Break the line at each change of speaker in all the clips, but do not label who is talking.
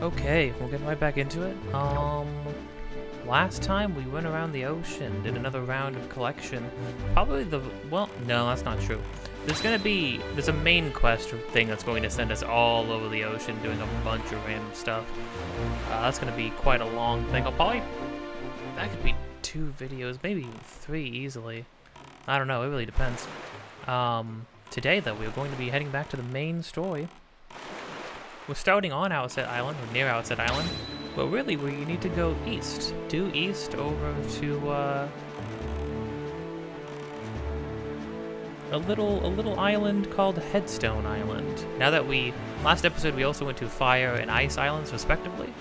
Okay, we'll get right back into it. Last time we went around the ocean, did another round of collection. Probably well, no, that's not true. There's a main quest thing that's going to send us all over the ocean doing a bunch of random stuff. That's gonna be quite a long thing. That could be 2 videos, maybe even 3 easily. I don't know, it really depends. Today though, we're going to be heading back to the main story. We're starting on Outset Island, or near Outset Island, but really we need to go east. Due east over to a little island called Headstone Island. Now that last episode we also went to Fire and Ice Islands respectively.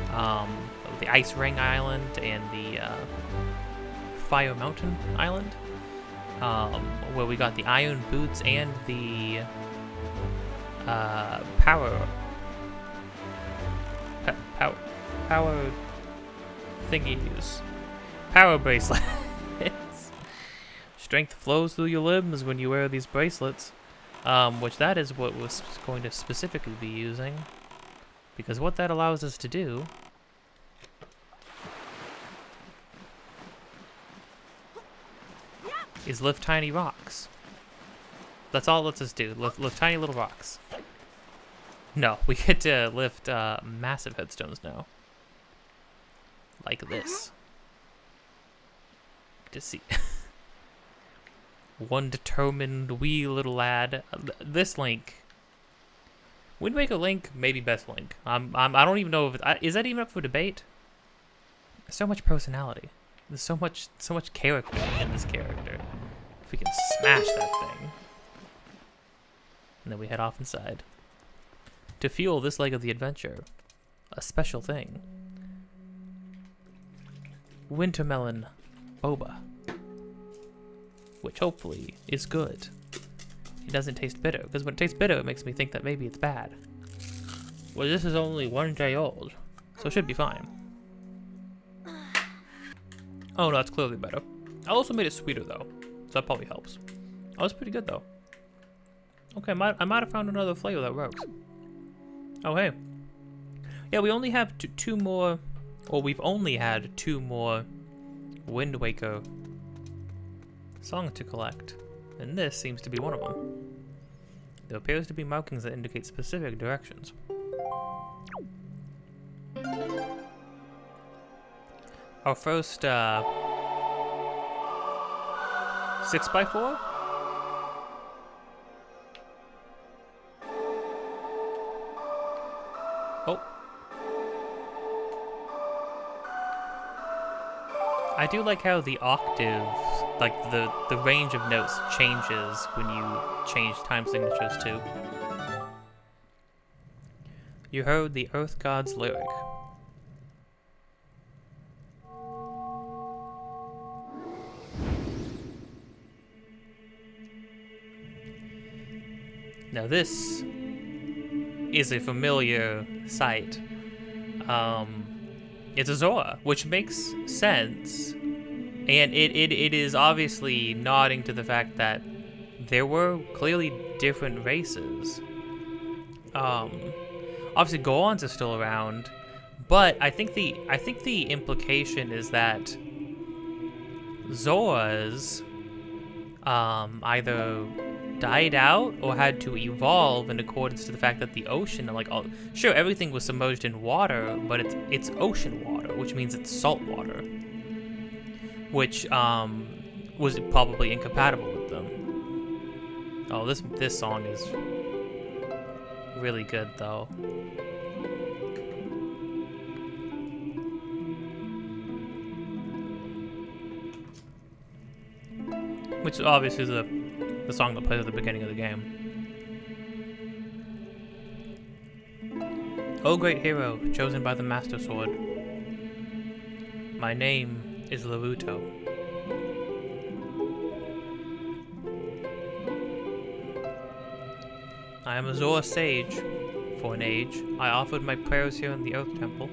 The Ice Ring Island and the Fire Mountain Island, where we got the Iron Boots and the power thingies. Power bracelets. Strength flows through your limbs when you wear these bracelets. Which that is what we're going to specifically be using. Because what that allows us to do is lift tiny rocks. That's all it lets us do. Lift tiny little rocks. No, we get to lift massive headstones now. Like this. To see. One determined wee little lad. This Link. Wind Waker Link, maybe best Link. I don't even know if is that even up for debate. There's so much personality. There's so much character in this character. If we can smash that thing. And then we head off inside. To fuel this leg of the adventure, a special thing. Wintermelon boba. Which hopefully is good. It doesn't taste bitter, because when it tastes bitter, it makes me think that maybe it's bad. Well, this is only 1 day old, so it should be fine. Oh no, that's clearly better. I also made it sweeter though, so that probably helps. Oh, it's pretty good though. Okay, I might have found another flavor that works. Oh hey. Yeah, we only have two more, or we've only had 2 more Wind Waker songs to collect, and this seems to be one of them. There appears to be markings that indicate specific directions. Our first 6x4? Oh. I do like how the octaves, like the range of notes changes when you change time signatures too. You heard the Earth God's lyric. Now this is a familiar sight. It's a Zora, which makes sense. And it is obviously nodding to the fact that there were clearly different races. Obviously Goans are still around, but I think the implication is that Zoras either died out or had to evolve in accordance to the fact that the ocean, sure, everything was submerged in water, but it's ocean water, which means it's salt water, which was probably incompatible with them. Oh, this song is really good though. Which obviously is the song that plays at the beginning of the game. O great hero, chosen by the Master Sword. My name is Laruto. I am a Zora sage. For an age, I offered my prayers here in the Earth Temple,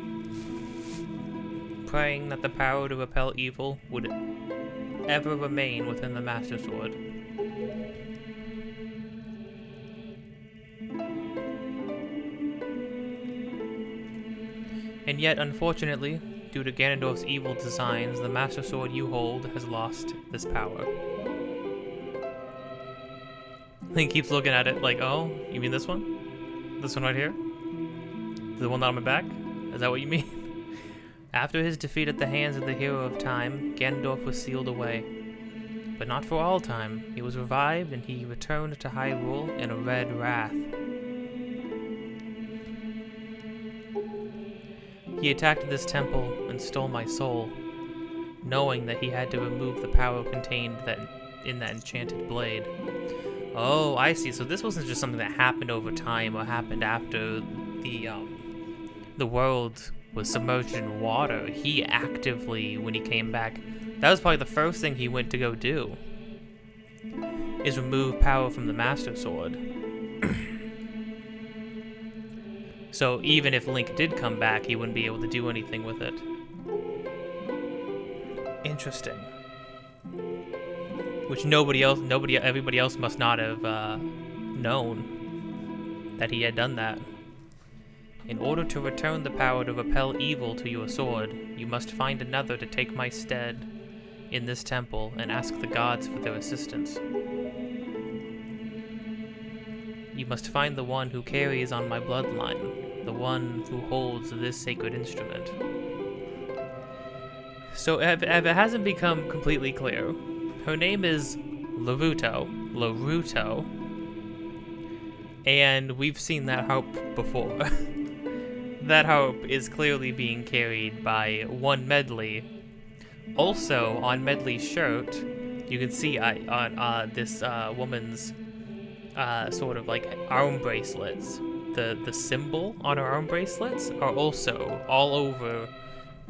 praying that the power to repel evil would ever remain within the Master Sword. And yet, unfortunately, due to Ganondorf's evil designs, the Master Sword you hold has lost this power. Link keeps looking at it like, oh, you mean this one? This one right here? The one on my back? Is that what you mean? After his defeat at the hands of the Hero of Time, Ganondorf was sealed away. But not for all time. He was revived and he returned to Hyrule in a red wrath. He attacked this temple and stole my soul, knowing that he had to remove the power contained in that enchanted blade. Oh, I see. So this wasn't just something that happened over time or happened after the world was submerged in water. He actively, when he came back, that was probably the first thing he went to go do, is remove power from the Master Sword. So even if Link did come back, he wouldn't be able to do anything with it. Interesting. Which everybody else must not have known that he had done that. In order to return the power to repel evil to your sword, you must find another to take my stead in this temple and ask the gods for their assistance. You must find the one who carries on my bloodline, the one who holds this sacred instrument. So if it hasn't become completely clear, her name is Laruto, and we've seen that harp before. That harp is clearly being carried by one Medley. Also, on Medley's shirt, you can see on this woman's sort of like arm bracelets. The symbol on her arm bracelets are also all over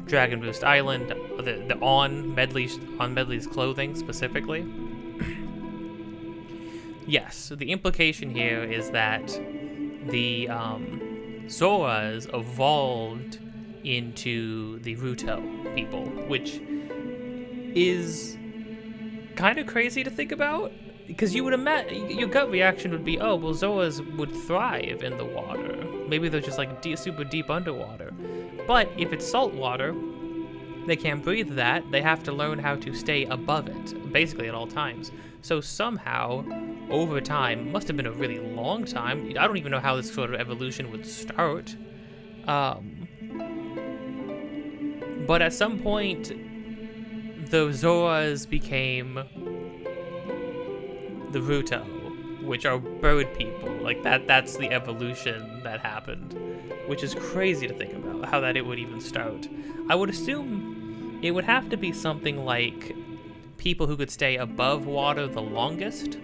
Dragon Boost Island. On Medley's clothing specifically. Yes, so the implication here is that the Zoras evolved into the Ruto people, which is kind of crazy to think about, because you would imagine your gut reaction would be, oh, well, Zoras would thrive in the water. Maybe they're just like super deep underwater. But if it's salt water, they can't breathe that. They have to learn how to stay above it, basically at all times. So somehow, over time, must have been a really long time. I don't even know how this sort of evolution would start. But at some point, the Zoras became the Ruto, which are bird people. Like that's the evolution that happened, which is crazy to think about, how that it would even start. I would assume it would have to be something like people who could stay above water the longest.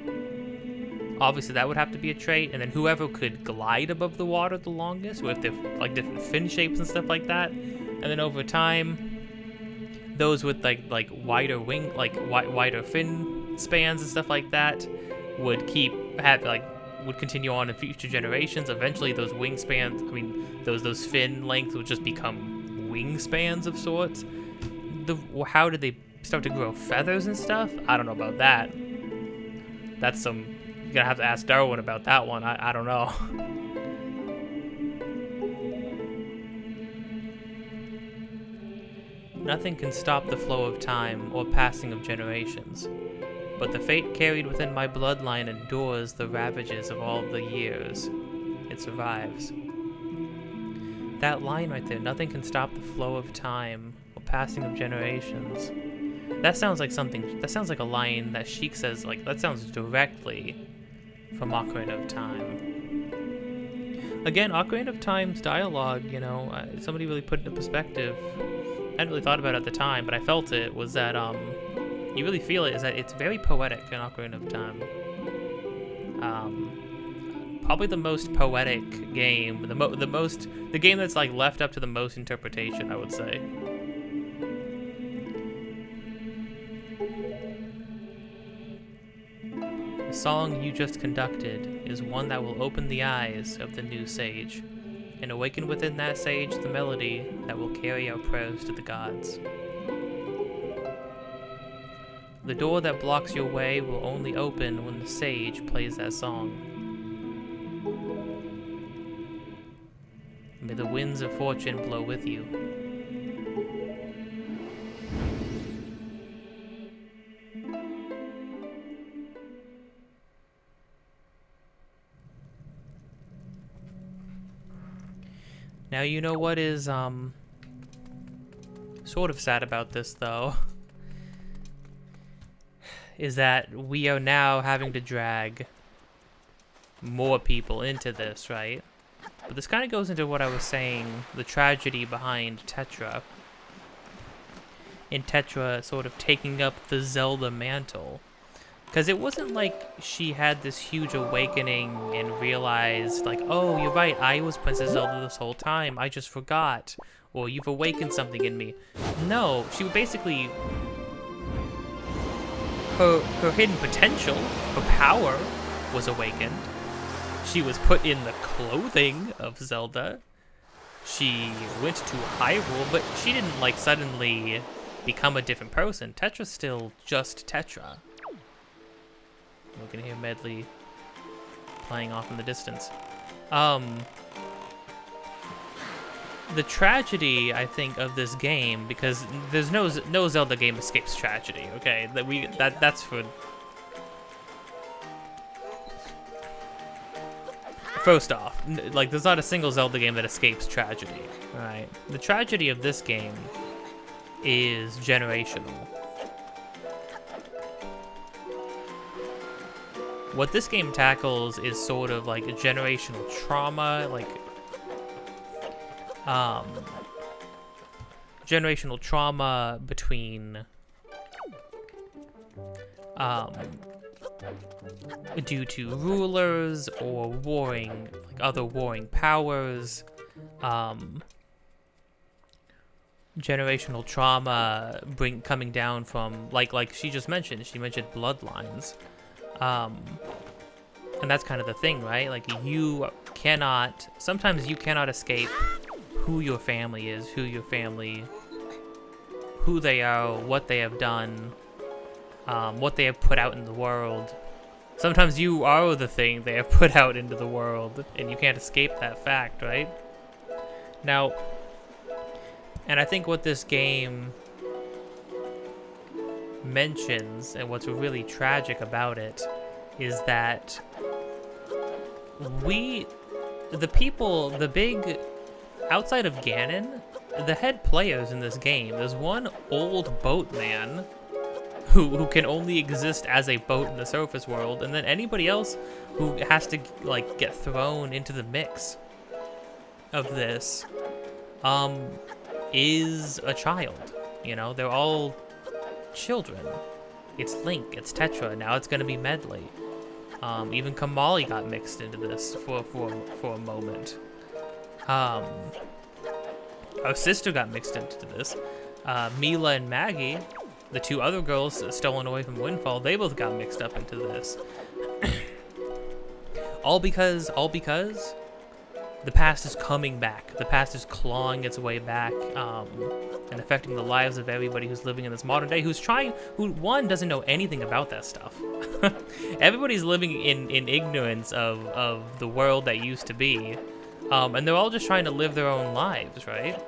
Obviously that would have to be a trait, and then whoever could glide above the water the longest, with like different fin shapes and stuff like that. And then over time, those with like wider wing, like wider fin spans and stuff like that would would continue on in future generations. Eventually those wingspans, those fin lengths would just become wingspans of sorts. How did they start to grow feathers and stuff? I don't know about that. That's you're gonna have to ask Darwin about that one. I don't know. Nothing can stop the flow of time or passing of generations, but the fate carried within my bloodline endures the ravages of all the years. It survives. That line right there, nothing can stop the flow of time or passing of generations. That sounds like a line that Sheik says, like, that sounds directly from Ocarina of Time. Again, Ocarina of Time's dialogue, somebody really put it into perspective. I hadn't really thought about it at the time, but I felt it, was that, you really feel it, is that it's very poetic in Ocarina of Time. Probably the most poetic game, the game that's, like, left up to the most interpretation, I would say. The song you just conducted is one that will open the eyes of the new sage, and awaken within that sage the melody that will carry our prayers to the gods. The door that blocks your way will only open when the sage plays that song. May the winds of fortune blow with you. Now, you know what is, sort of sad about this, though, is that we are now having to drag more people into this, right? But this kind of goes into what I was saying, the tragedy behind Tetra. In Tetra sort of taking up the Zelda mantle. Because it wasn't like she had this huge awakening and realized, like, oh, you're right, I was Princess Zelda this whole time, I just forgot. Or you've awakened something in me. No, she basically... Her hidden potential, her power, was awakened. She was put in the clothing of Zelda. She went to Hyrule, but she didn't, like, suddenly become a different person. Tetra's still just Tetra. We can hear Medley playing off in the distance. The tragedy, I think, of this game, because there's no Zelda game escapes tragedy, okay? That's for... First off, like, there's not a single Zelda game that escapes tragedy, alright? The tragedy of this game is generational. What this game tackles is sort of like a generational trauma, like, generational trauma between, due to rulers or warring, like other warring powers, generational trauma coming down from, like she just mentioned, bloodlines. And that's kind of the thing, right? Like, sometimes you cannot escape who your family is, who they are, what they have done, what they have put out in the world. Sometimes you are the thing they have put out into the world, and you can't escape that fact, right? Now, and I think what this game mentions, and what's really tragic about it, is that outside of Ganon, the head players in this game, there's one old boatman who can only exist as a boat in the surface world, and then anybody else who has to, like, get thrown into the mix of this, is a child. You know, they're all children. It's Link, it's Tetra, now it's gonna be Medley. Even Kamali got mixed into this for a moment. Our sister got mixed into this. Mila and Maggie, the two other girls stolen away from Windfall, they both got mixed up into this. all because the past is coming back. The past is clawing its way back, and affecting the lives of everybody who's living in this modern day, who one, doesn't know anything about that stuff. Everybody's living in ignorance of the world that used to be, and they're all just trying to live their own lives, right?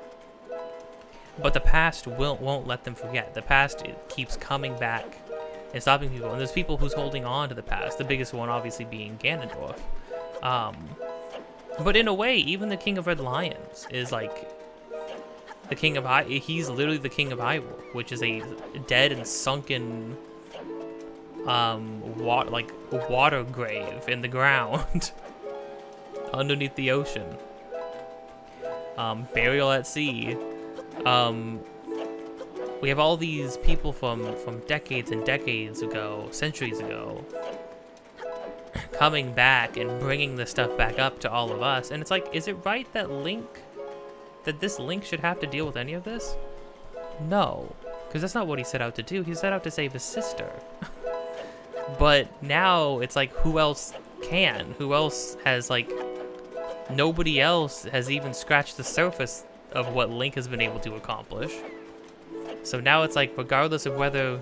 But the past won't let them forget. The past, it keeps coming back and stopping people, and there's people who's holding on to the past, the biggest one obviously being Ganondorf. But in a way, even the King of Red Lions is like the King of he's literally the King of Hyrule, which is a dead and sunken water grave in the ground underneath the ocean. Burial at sea. We have all these people from decades and decades ago, centuries ago, coming back and bringing this stuff back up to all of us. And it's like, is it right that this Link should have to deal with any of this? No, because that's not what he set out to do. He set out to save his sister. But now it's like, who else can? Who else has, like, nobody else has even scratched the surface of what Link has been able to accomplish. So now it's like, regardless of whether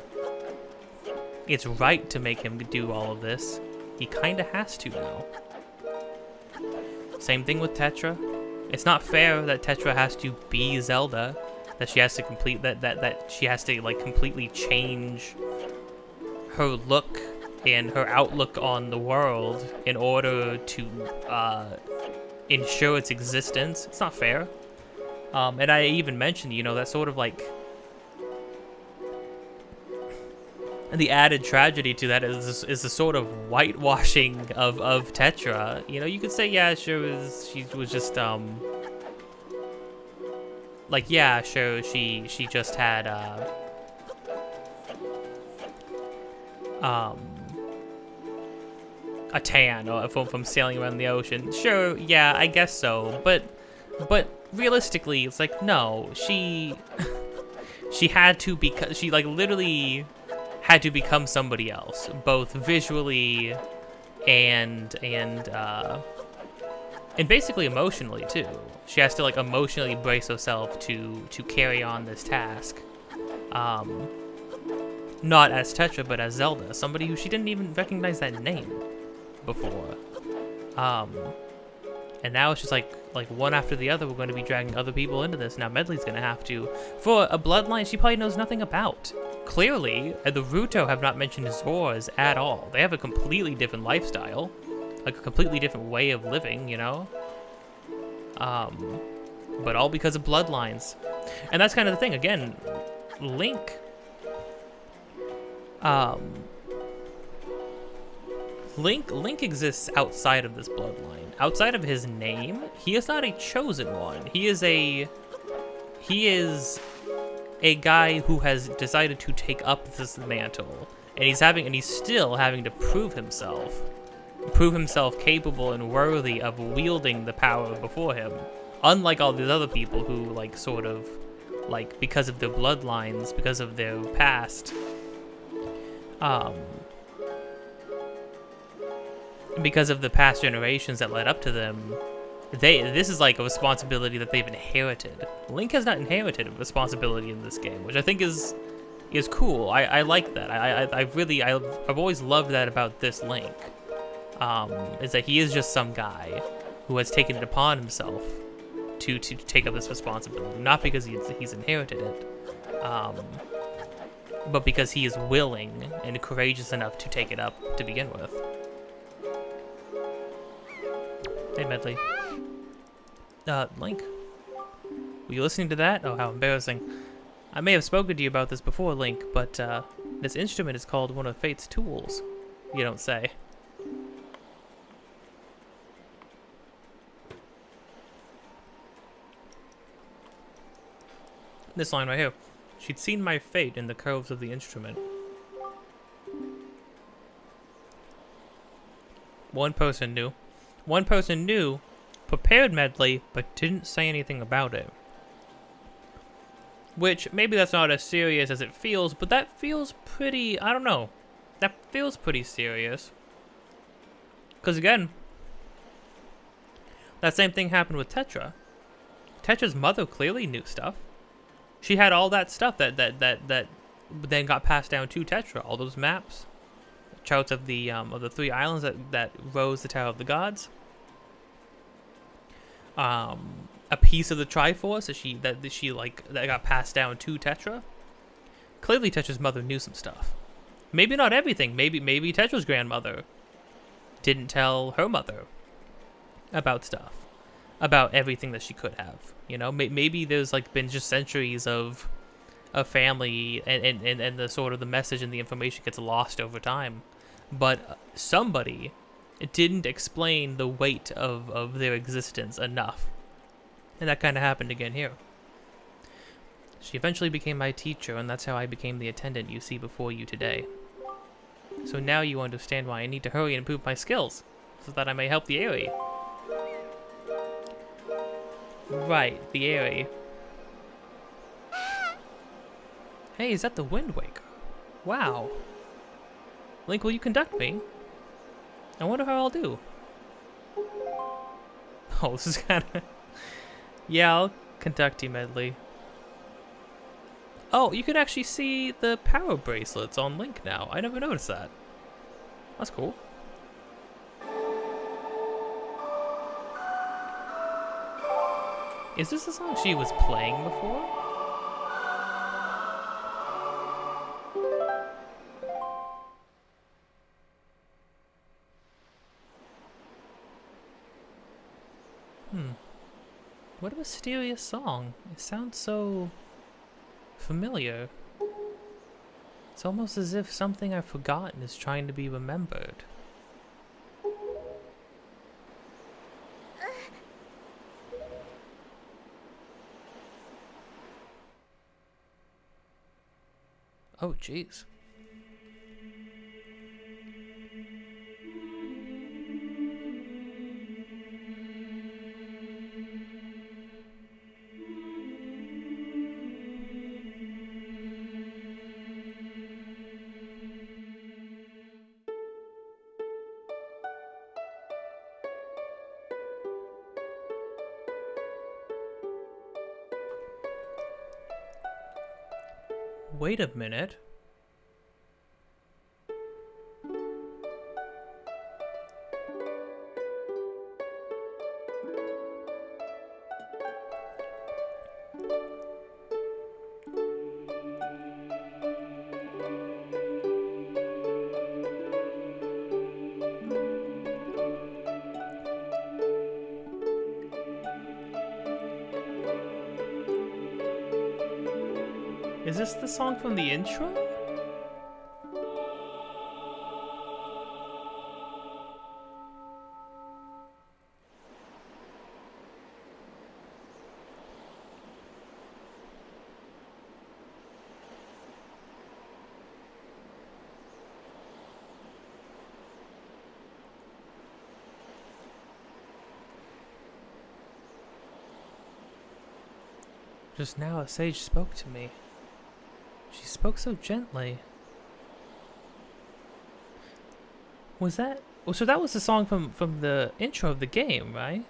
it's right to make him do all of this, he kind of has to now. Same thing with Tetra. It's not fair that Tetra has to be Zelda, that she has to complete that she has to like completely change her look and her outlook on the world in order to ensure its existence. It's not fair. And I even mentioned, you know, that sort of like the added tragedy to that is the sort of whitewashing of Tetra. You know, you could say, yeah, sure, she was just like, yeah, sure, she just had a tan from sailing around the ocean. Sure, yeah, I guess so, but realistically, it's like, no, she had to, because she like literally had to become somebody else, both visually and basically emotionally too. She has to like emotionally brace herself to carry on this task. Not as Tetra, but as Zelda, somebody who she didn't even recognize that name before. And now it's just like one after the other, we're going to be dragging other people into this. Now Medley's going to have to, for a bloodline she probably knows nothing about. Clearly, the Ruto have not mentioned Zoras at all. They have a completely different lifestyle, a completely different way of living, you know? But all because of bloodlines. And that's kind of the thing. Again, Link exists outside of this bloodline. Outside of his name, he is not a chosen one. He is a guy who has decided to take up this mantle, and he's still having to prove himself capable and worthy of wielding the power before him. Unlike all these other people who like sort of like, because of their bloodlines, because of their past, because of the past generations that led up to them, this is like a responsibility that they've inherited. Link has not inherited a responsibility in this game, which I think is cool. I like that. I've always loved that about this Link. Is that he is just some guy who has taken it upon himself to take up this responsibility, not because he's inherited it, but because he is willing and courageous enough to take it up to begin with. Hey, Medley. Link. Were you listening to that? Oh, how embarrassing. I may have spoken to you about this before, Link, but this instrument is called one of Fate's tools. You don't say. This line right here. She'd seen my fate in the curves of the instrument. One person knew. One person knew, prepared Medley, but didn't say anything about it. Which, maybe that's not as serious as it feels, but that feels pretty, I don't know. That feels pretty serious. Because again, that same thing happened with Tetra. Tetra's mother clearly knew stuff. She had all that stuff that then got passed down to Tetra. All those maps, charts of the 3 islands that rose the Tower of the Gods. A piece of the Triforce that got passed down to Tetra. Clearly, Tetra's mother knew some stuff. Maybe not everything. Maybe Tetra's grandmother didn't tell her mother about stuff, about everything that she could have. You know, maybe there's like been just centuries of family, and the sort of the message and the information gets lost over time. But somebody didn't explain the weight of their existence enough. And that kind of happened again here. She eventually became my teacher, and that's how I became the attendant you see before you today. So now you understand why I need to hurry and improve my skills, so that I may help the Aerie. Right, the Aerie. Hey, is that the Wind Waker? Wow. Link, will you conduct me? I wonder how I'll do. Oh, this is kind of... Yeah, I'll conduct you, Medley. Oh, you can actually see the power bracelets on Link now. I never noticed that. That's cool. Is this the song she was playing before? What a mysterious song. It sounds so familiar. It's almost as if something I've forgotten is trying to be remembered. Oh, jeez. Wait a minute. Is this the song from the intro? Just now a sage spoke to me. She spoke so gently. Was that... Oh, so that was the song from the intro of the game, right?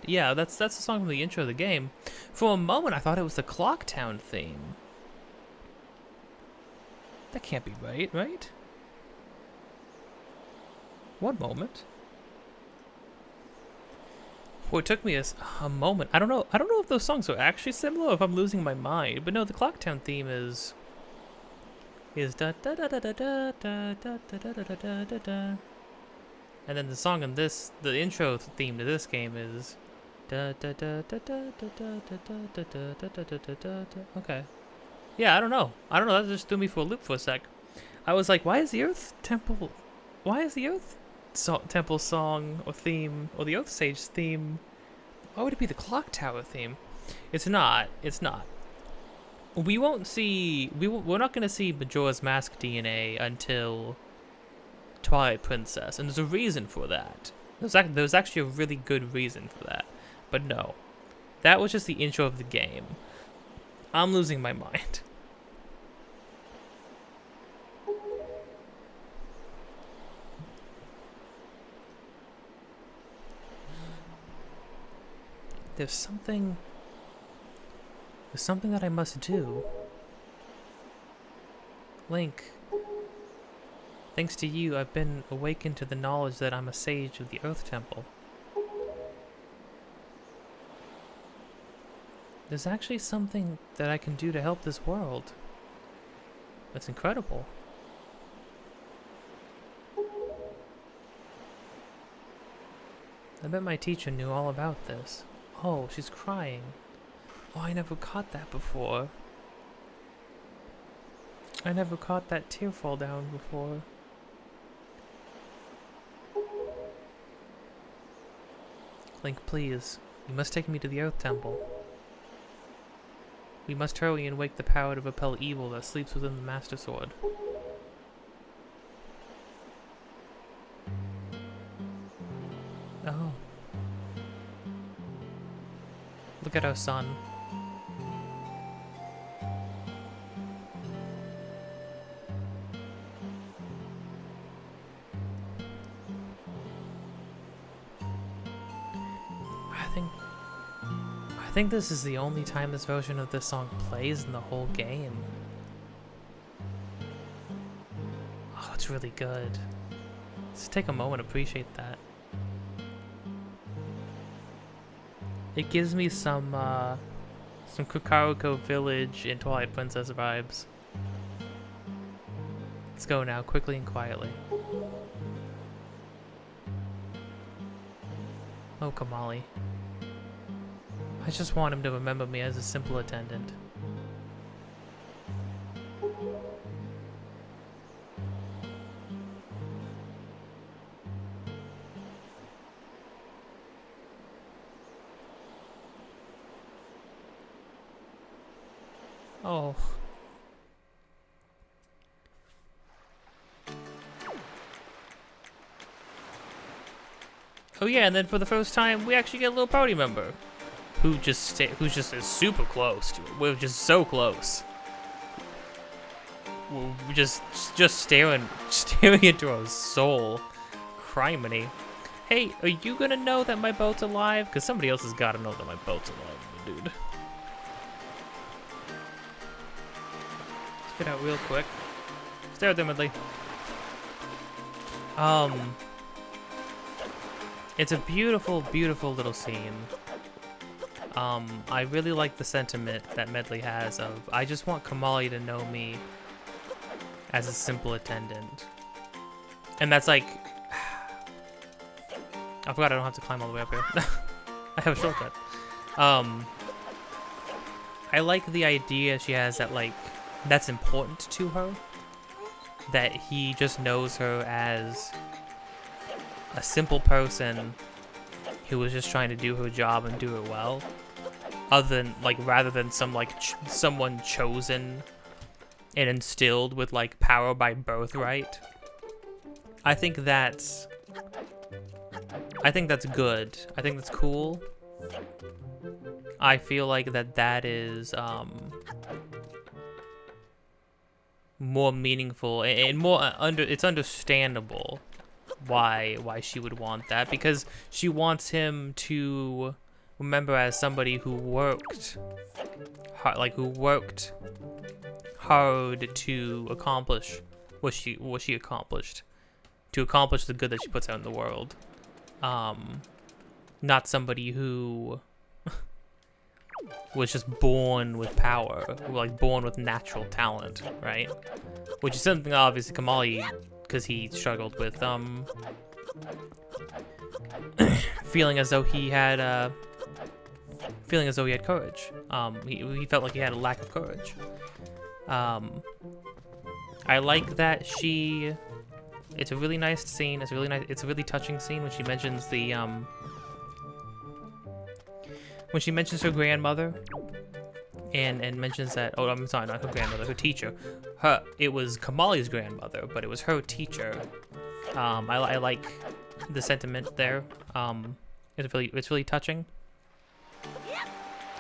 Yeah, that's the song from the intro of the game. For a moment, I thought it was the Clocktown theme. That can't be right? One moment. Well, it took me a moment. I don't know if those songs are actually similar or if I'm losing my mind. But no, the Clocktown theme is da da da da da da da da da da da da da. And then the song in this, the intro theme to this game is da da da da da da da da da da da da da da. Okay. Yeah, I don't know. That just threw me for a loop for a sec. I was like, why is the Earth Temple song or theme, or the Oath Sage theme, why would it be the Clock Tower theme? It's not. We won't see, we're not going to see Majora's Mask DNA until Twilight Princess, and there's a reason for that. There's actually a really good reason for that. But no, that was just the intro of the game. I'm losing my mind. There's something that I must do. Link, thanks to you, I've been awakened to the knowledge that I'm a sage of the Earth Temple. There's actually something that I can do to help this world. That's incredible. I bet my teacher knew all about this. Oh, she's crying. Oh, I never caught that before. I never caught that tear fall down before. Link, please. You must take me to the Earth Temple. We must hurry and wake the power to repel evil that sleeps within the Master Sword. Oh. Look at our son. I think this is the only time this version of this song plays in the whole game. Oh, it's really good. Let's take a moment to appreciate that. It gives me some Kakariko Village and Twilight Princess vibes. Let's go now, quickly and quietly. Oh, Kamali. I just want him to remember me as a simple attendant. Oh. Oh yeah, and then for the first time, we actually get a little party member, who's just is super close. We're just so close. We're just staring into our soul. Criminy. Hey, are you gonna know that my boat's alive? Cause somebody else has gotta know that my boat's alive, dude. Let's get out real quick. Stay with them, Midley. It's a beautiful, beautiful little scene. I really like the sentiment that Medley has of, I just want Kamali to know me as a simple attendant. And that's like, I forgot I don't have to climb all the way up here. I have a shortcut. I like the idea she has that, like, that's important to her. That he just knows her as a simple person who was just trying to do her job and do it well, rather than some someone chosen and instilled with like power by birthright. I think that's good. I think that's cool. I feel like that is more meaningful and more it's understandable why she would want that, because she wants him to remember as somebody who worked hard to accomplish what she accomplished, to accomplish the good that she puts out in the world. Not somebody who was just born with power, like born with natural talent, right? Which is something obviously Kamali, because he struggled with feeling as though he had courage. He felt like he had a lack of courage. I like that it's a really nice scene. It's a really touching scene when she mentions when she mentions her grandmother and mentions that, oh, I'm sorry, not her grandmother, her teacher. It was Kamali's grandmother, but it was her teacher. I like the sentiment there. It's really touching.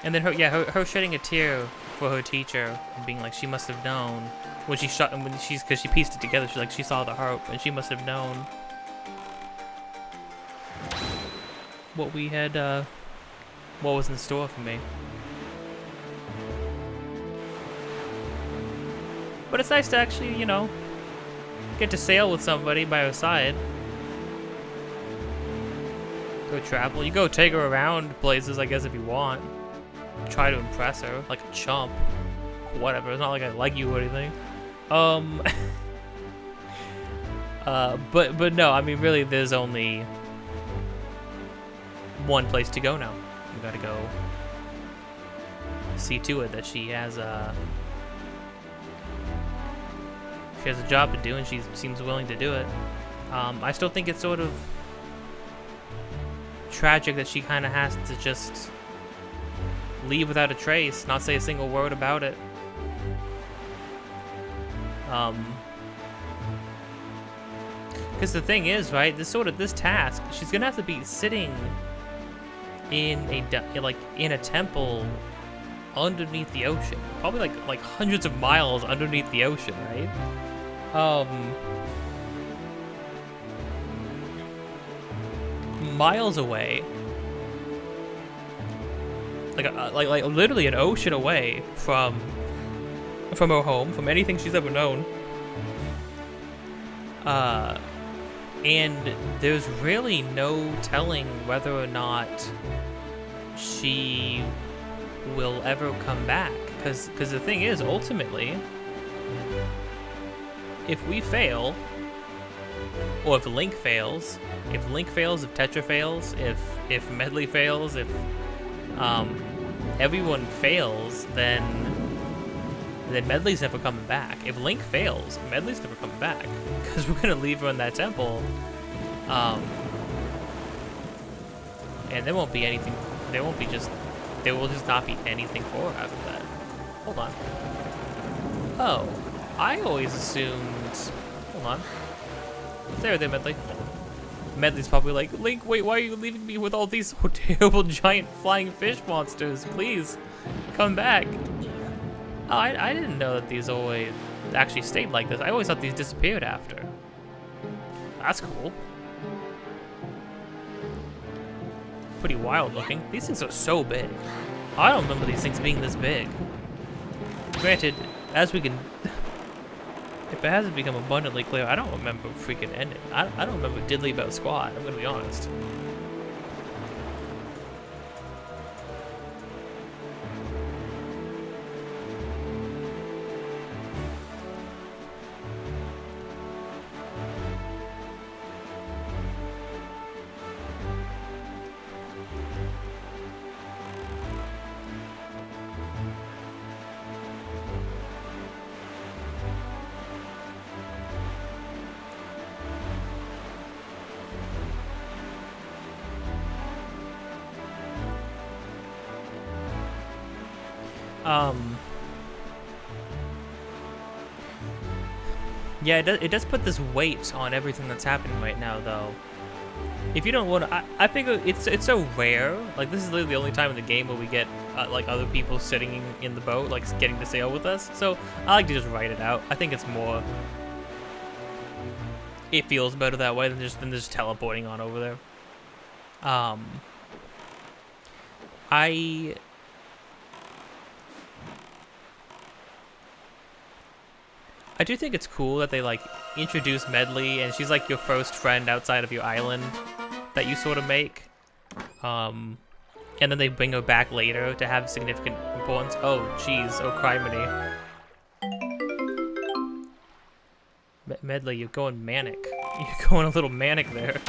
And then her shedding a tear for her teacher and being like, she must have known because she pieced it together. She's like, she saw the harp and she must have known what was in store for me. But it's nice to actually, get to sail with somebody by her side. Go travel. You go take her around places, I guess, if you want. Try to impress her, like a chump. Whatever, it's not like I like you or anything. But no, I mean, really, there's only one place to go now. We gotta go see to it that she has a job to do, and she seems willing to do it. I still think it's sort of tragic that she kind of has to just leave without a trace, not say a single word about it. Because the thing is, right, this task, she's gonna have to be sitting in a temple underneath the ocean, probably like hundreds of miles underneath the ocean, right? Miles away, like literally an ocean away from her home, from anything she's ever known. And there's really no telling whether or not she will ever come back. Because the thing is, ultimately, if we fail, or if Link fails, if Tetra fails, if Medley fails, if everyone fails, then Medley's never coming back. If Link fails, Medley's never coming back, because we're gonna leave her in that temple, and there won't be anything. There will just not be anything for her after that. Hold on. Oh, I always assumed. Hold on. There, Medley. Medley's probably like, Link, wait, why are you leaving me with all these terrible giant flying fish monsters? Please, come back. Oh, I didn't know that these always actually stayed like this. I always thought these disappeared after. That's cool. Pretty wild looking. These things are so big. I don't remember these things being this big. Granted, as we can... If it hasn't become abundantly clear, I don't remember freaking ending. I don't remember diddly about squat, I'm gonna be honest. Yeah, it does put this weight on everything that's happening right now, though. If you don't want to, I figure it's so rare. Like, this is literally the only time in the game where we get like other people sitting in the boat, like getting to sail with us. So I like to just write it out. I think it's more. It feels better that way than just teleporting on over there. I do think it's cool that they like introduce Medley, and she's like your first friend outside of your island that you sort of make. And then they bring her back later to have significant importance. Oh, jeez. Oh, criminy. Medley, you're going manic. You're going a little manic there.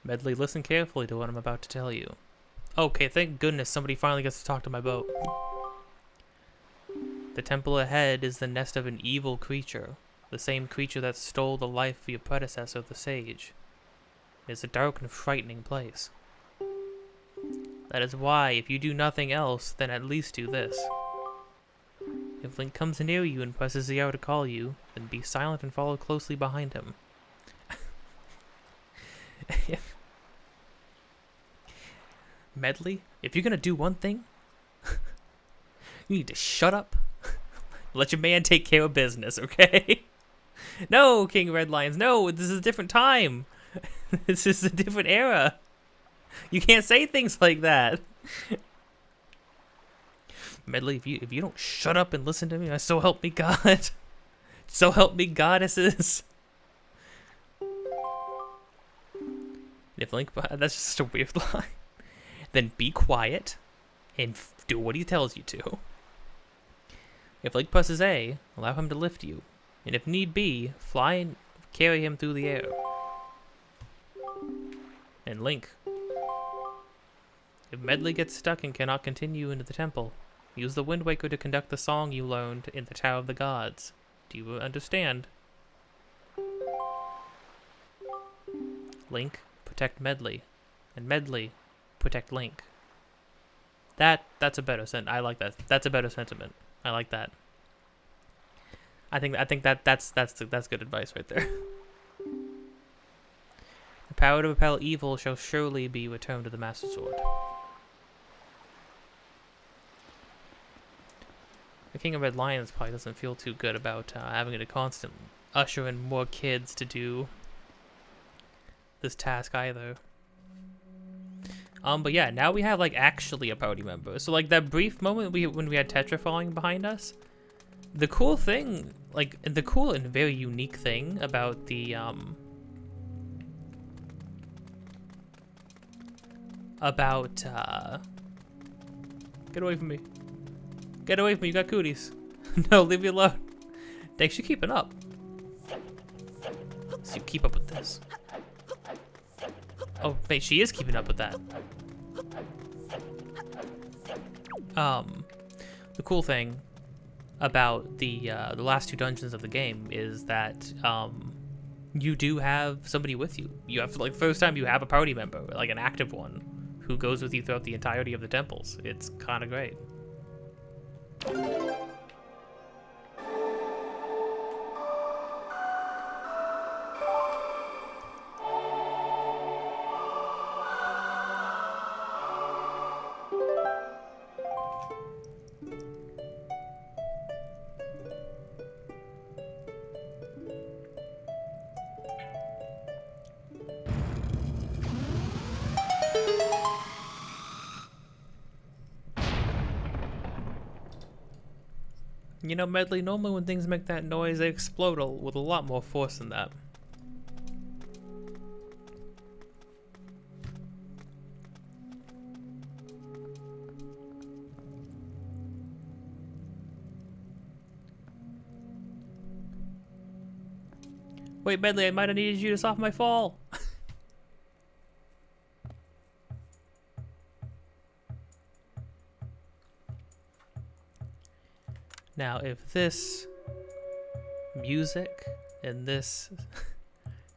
Medley, listen carefully to what I'm about to tell you. Okay, thank goodness somebody finally gets to talk to my boat. The temple ahead is the nest of an evil creature, the same creature that stole the life of your predecessor, the sage. It is a dark and frightening place. That is why, if you do nothing else, then at least do this. If Link comes near you and presses the hour to call you, then be silent and follow closely behind him. Medley, if you're gonna do one thing, you need to shut up. Let your man take care of business, okay? No, King Red Lions, no, this is a different time. This is a different era. You can't say things like that. Medley, if you don't shut up and listen to me, so help me God. So help me goddesses. If Link, that's just a weird line. Then be quiet and do what he tells you to. If Link presses A, allow him to lift you. And if need be, fly and carry him through the air. And Link, if Medley gets stuck and cannot continue into the temple, use the Wind Waker to conduct the song you learned in the Tower of the Gods. Do you understand? Link, protect Medley. And Medley, protect Link. That's a better I like that. That's a better sentiment. I like that. I think that's good advice right there. The power to repel evil shall surely be returned to the Master Sword. The King of Red Lions probably doesn't feel too good about having to constantly usher in more kids to do this task either. But yeah, now we have like actually a party member. So like that brief moment when we had Tetra falling behind us, The cool thing, like, the cool and very unique thing about the, get away from me. Get away from me, you got cooties. No, leave me alone. Thanks, you're keeping up. So you keep up with this. Oh, wait, she is keeping up with that. The cool thing about the last 2 dungeons of the game is that you do have somebody with you. You have, like, first time you have a party member, like an active one, who goes with you throughout the entirety of the temples. It's kind of great. You know, Medley, normally when things make that noise, they explode with a lot more force than that. Wait, Medley, I might have needed you to soften my fall. Now, if this music and these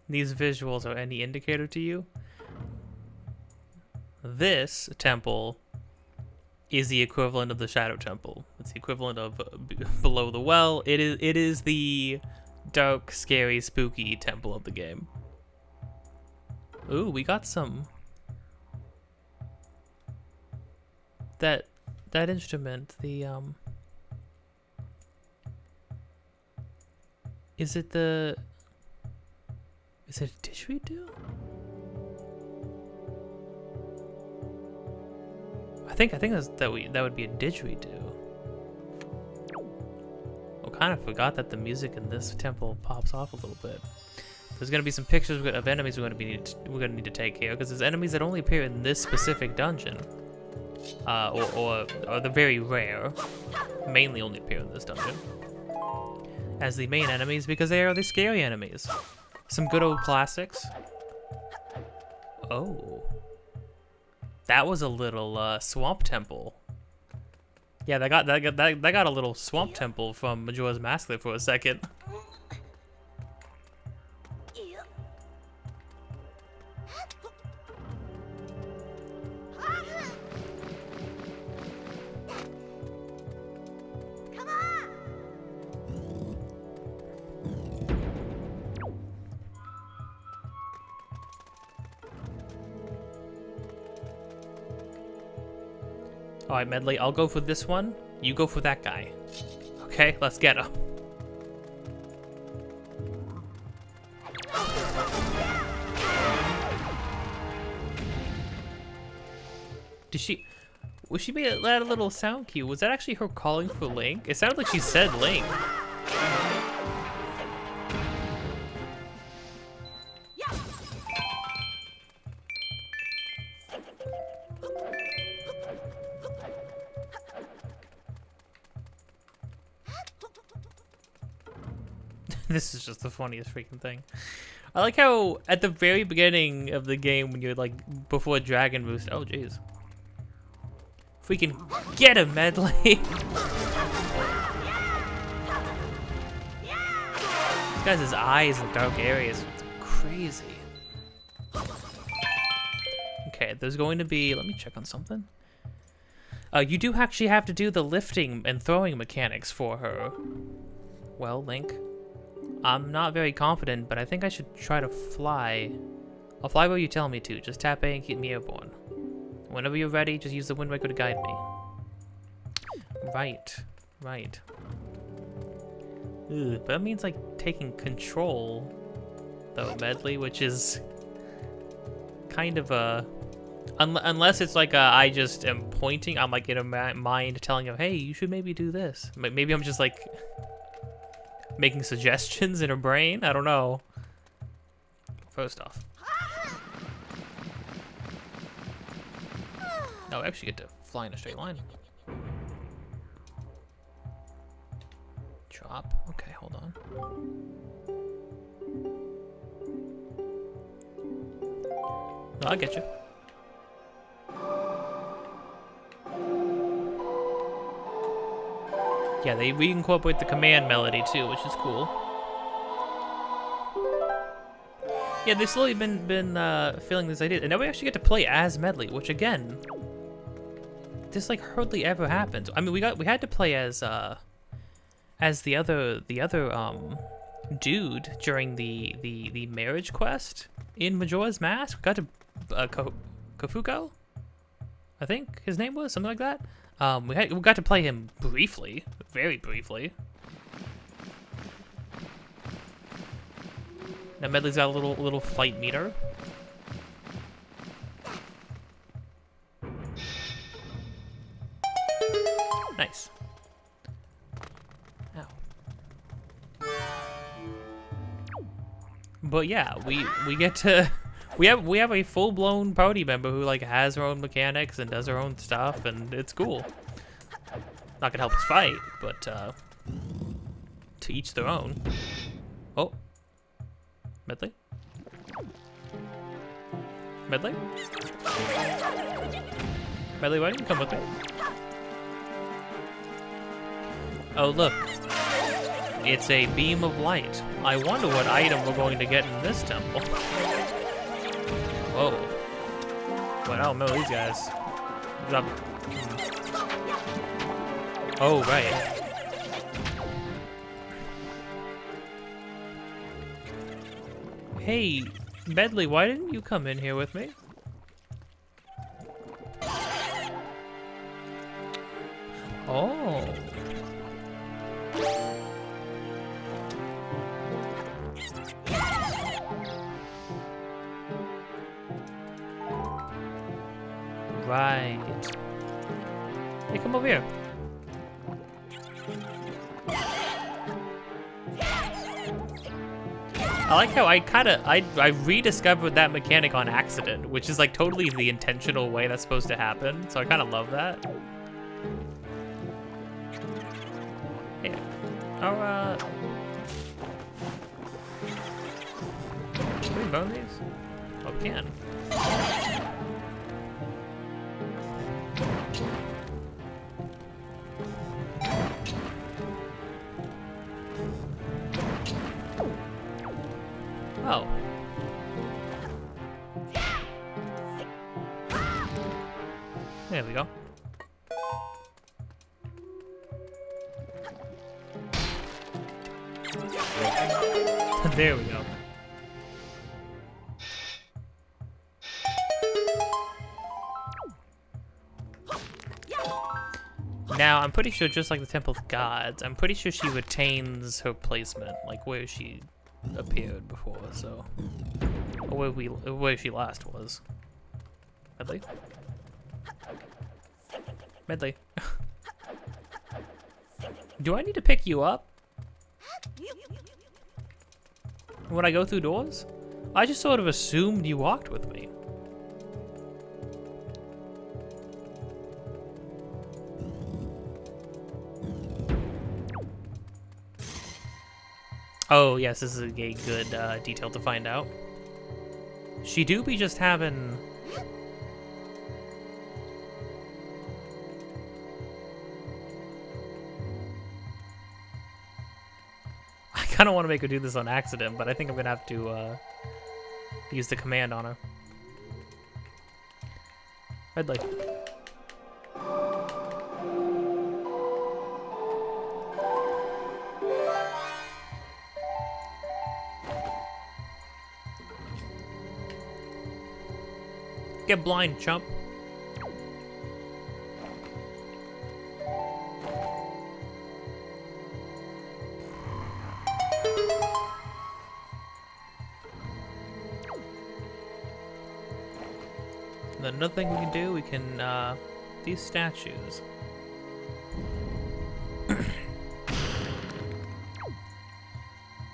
visuals are any indicator to you, this temple is the equivalent of the Shadow Temple. It's the equivalent of below the well. It is the dark, scary, spooky temple of the game. Ooh, we got some. That instrument, the Is it a didgeridoo? I think that would be a didgeridoo. I kind of forgot that the music in this temple pops off a little bit. There's gonna be some pictures of enemies we're gonna need to take care of, because there's enemies that only appear in this specific dungeon, or they're very rare. Mainly only appear in this dungeon as the main enemies, because they are the scary enemies. Some good old classics. Oh, that was a little swamp temple. Yeah, that got a little swamp temple from Majora's Mask there for a second. Alright, Medley, I'll go for this one. You go for that guy. Okay, let's get him. Was she made that a little sound cue? Was that actually her calling for Link? It sounded like she said Link. This is just the funniest freaking thing. I like how at the very beginning of the game, when you're like before Dragon Boost, oh jeez, freaking get him, Medley. This guy's eyes in dark areas, it's crazy. Okay, there's going to be, let me check on something. You do actually have to do the lifting and throwing mechanics for her. Well, Link, I'm not very confident, but I think I should try to fly. I'll fly where you tell me to. Just tap A and keep me airborne. Whenever you're ready, just use the Wind Waker to guide me. Right. Ugh, but that means like taking control, though, Medley, which is kind of a Unless it's like I just am pointing, I'm like in a mind telling him, hey, you should maybe do this. Maybe I'm just like making suggestions in her brain. I don't know. First off. No, I actually get to fly in a straight line. Chop. Okay, hold on. No, I'll get you. Yeah, we incorporate the command melody too, which is cool. Yeah, they've slowly been feeling this idea, and now we actually get to play as Medley, which again, this like hardly ever happens. I mean, we had to play as the other dude during the marriage quest in Majora's Mask. We got to Kofuko, I think his name was, something like that. We got to play him briefly, very briefly. Now Medley's got a little flight meter. Nice. Ow. But yeah, we get to we have a full-blown party member who like has her own mechanics and does her own stuff, and it's cool. Not gonna help us fight, but to each their own. Oh, Medley. Medley? Medley, why didn't you come with me? Oh, look. It's a beam of light. I wonder what item we're going to get in this temple. Whoa. Well, I don't know these guys. Oh, right. Hey, Medley, why didn't you come in here with me? Oh. Right. Hey, come over here. I like how I rediscovered that mechanic on accident, which is like totally the intentional way that's supposed to happen. So I kind of love that. Hey, can we bone these? Oh, we can. Oh. There we go. There we go. Now, I'm pretty sure, just like the Temple of Gods, I'm pretty sure she retains her placement, like where she appeared before, so... Or where she last was. Medley? Medley. Do I need to pick you up when I go through doors? I just sort of assumed you walked with me. Oh, yes, this is a good detail to find out. She do be just having... I kind of want to make her do this on accident, but I think I'm going to have to use the command on her. Medley. Get blind, chump. And then another thing we can do, we can, these statues.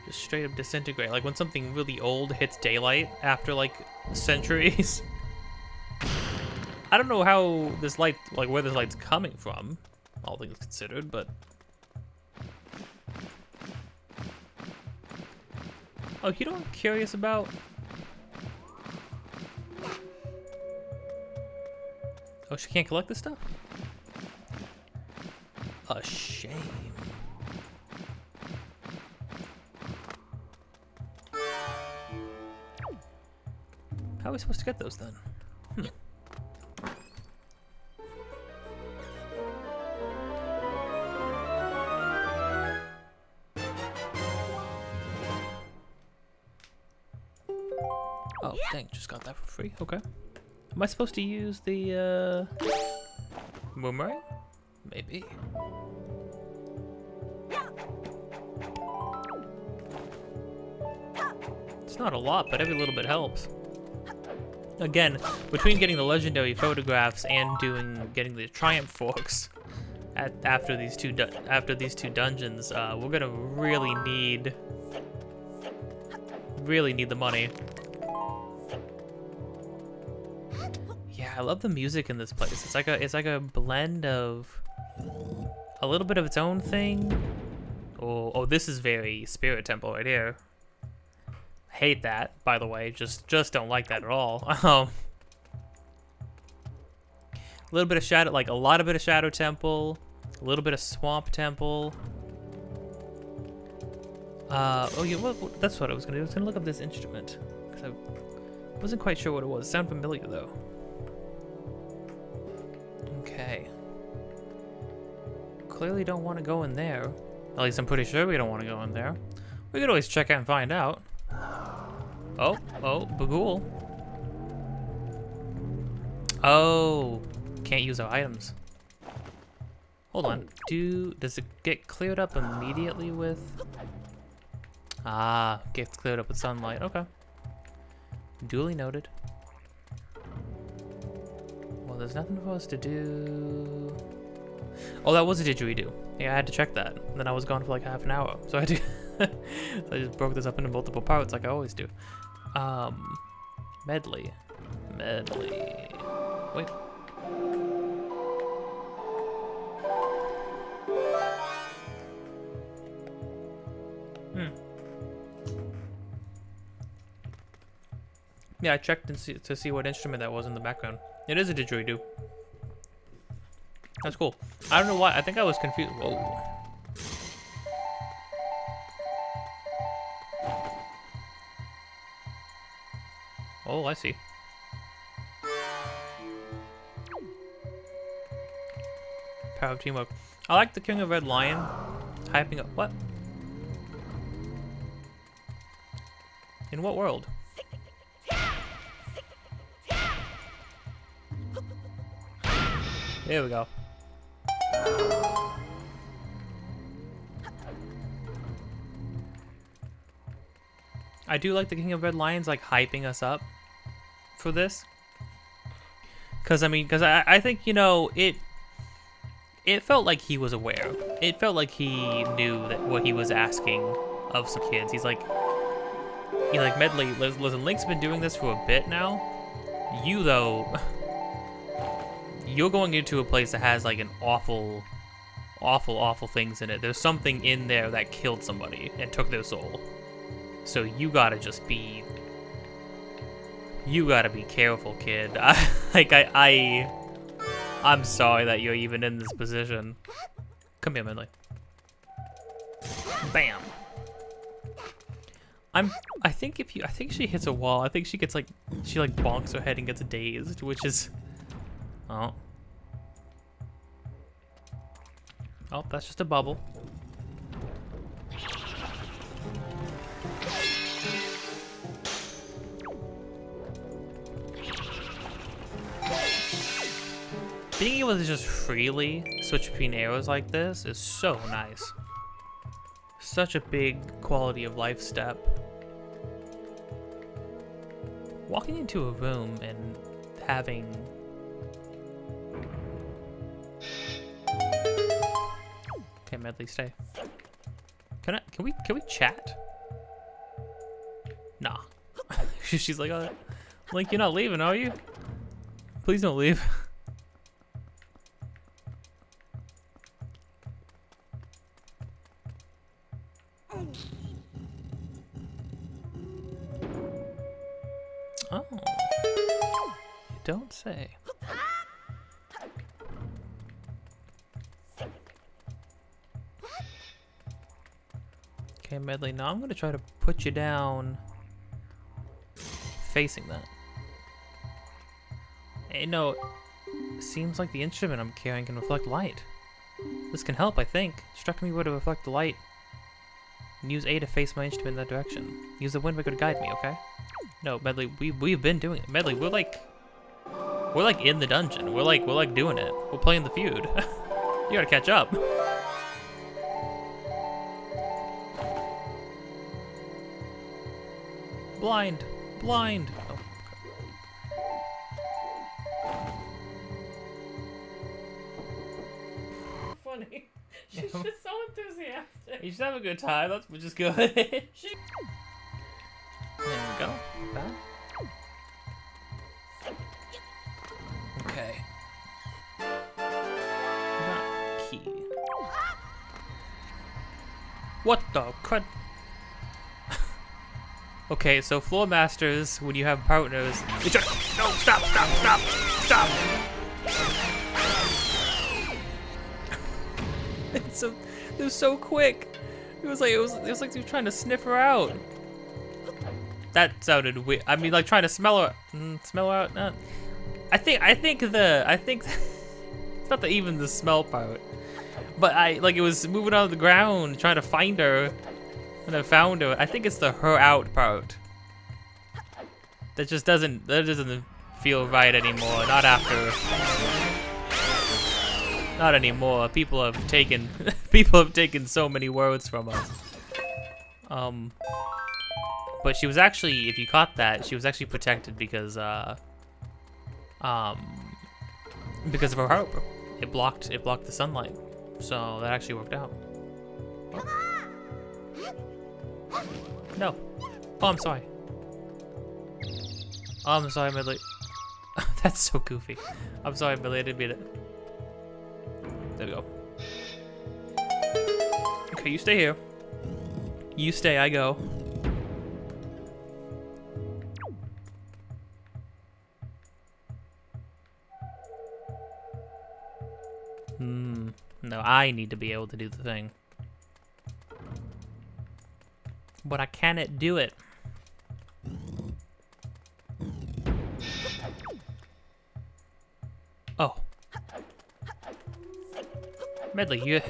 Just straight up disintegrate. Like when something really old hits daylight after like centuries. I don't know how this light, like where this light's coming from, all things considered, but. Oh, you know what I'm curious about? Oh, she can't collect this stuff? A shame. How are we supposed to get those then? Oh, dang, just got that for free. Okay. Am I supposed to use the, boomerang? Maybe. It's not a lot, but every little bit helps. Again, between getting the legendary photographs and getting the triumph forks after these two dungeons, we're gonna really need the money. Yeah, I love the music in this place. It's like a blend of a little bit of its own thing. Oh, this is very Spirit Temple right here. Hate that, by the way. Just don't like that at all. A little bit of Shadow, like a lot of bit of Shadow Temple, a little bit of Swamp Temple. Oh yeah, well, that's what I was gonna do. I was gonna look up this instrument because I wasn't quite sure what it was. It sounded familiar though. Okay. Clearly don't want to go in there. At least I'm pretty sure we don't want to go in there. We could always check out and find out. Oh, Bagul. Oh, can't use our items. Hold on. Does it get cleared up immediately with? Ah, gets cleared up with sunlight. Okay. Duly noted. Well, there's nothing for us to do. Oh, that was a didgeridoo. Yeah, I had to check that. And then I was gone for like half an hour, so I had to. So I just broke this up into multiple parts like I always do. Medley. Wait. Yeah, I checked to see what instrument that was in the background. It is a didgeridoo. That's cool. I don't know why. I think I was confused. Whoa. Oh, I see. Power of teamwork. I like the King of Red Lion hyping up. What? In what world? There we go. I do like the King of Red Lions like hyping us up for this. Cause I think, you know, it felt like he was aware. It felt like he knew that what he was asking of some kids. He's like Medley, listen, Link's been doing this for a bit now. You though, you're going into a place that has like an awful things in it. There's something in there that killed somebody and took their soul. So you gotta just be, careful, kid. I'm sorry that you're even in this position. Come here, Medley. Bam. I think she hits a wall. I think she gets like, she like bonks her head and gets dazed, which is, oh, that's just a bubble. Being able to just freely switch between arrows like this is so nice. Such a big quality of life step. Walking into a room and having... Okay, Medley, stay. Can we chat? Nah. She's like, Link, you're not leaving, are you? Please don't leave. Oh. You don't say. Okay, Medley, now I'm gonna try to put you down facing that. Hey, no, seems like the instrument I'm carrying can reflect light. This can help, I think. It struck me where to reflect the light and use A to face my instrument in that direction. Use the wind waker to guide me, okay? No, Medley, we've been doing it. Medley, we're like in the dungeon. We're like doing it. We're playing the feud. You gotta catch up. Blind. Oh.
Funny. She's just so enthusiastic.
You should have a good time. That's which is good. There we go. Back. Okay. Not key. What the crud? Okay, so floor masters, when you have partners, they try to, no, stop. It was so quick. It was like they were trying to sniff her out. That sounded weird. I mean, like trying to smell her out. No. I think it's not even the smell part, but it was moving on the ground trying to find her. And I found her. I think it's the her out part. That just doesn't feel right anymore. Not after. Not anymore. People have taken so many words from us. But she was actually, if you caught that, she was actually protected because of her heart. It blocked the sunlight. So that actually worked out. No. Oh, I'm sorry. Oh, I'm sorry, Medley. That's so goofy. I'm sorry, Medley. I didn't mean it. There we go. Okay, you stay here. You stay, I go. No, I need to be able to do the thing. But I cannot do it. Oh. Medley, you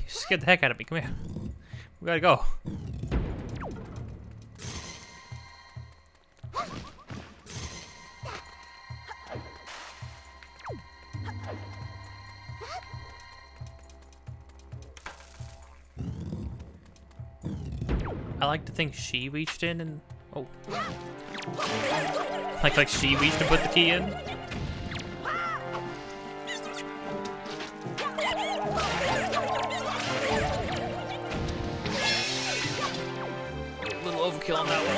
scared the heck out of me. Come here. We gotta go. I like to think she reached in and... Oh. Like she reached to put the key in? A little overkill on that one.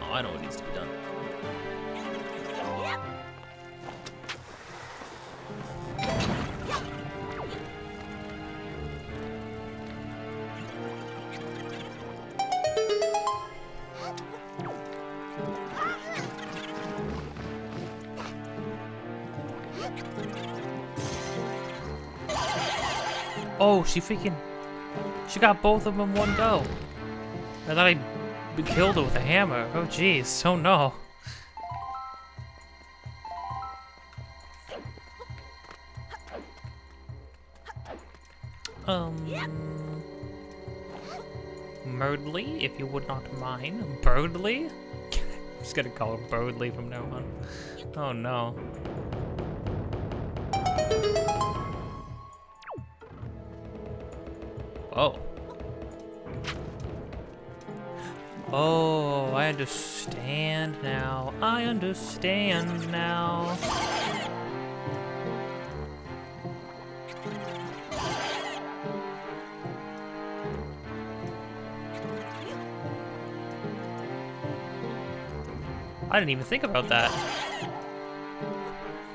Oh, I know what needs to be done. Oh, she got both of them in one go. I thought I killed her with a hammer. Oh, jeez. Oh, no. Murdley, if you would not mind. Birdley? I'm just gonna call her Birdley from now on. Oh, no. Oh. Oh, I understand now. I understand now. I didn't even think about that.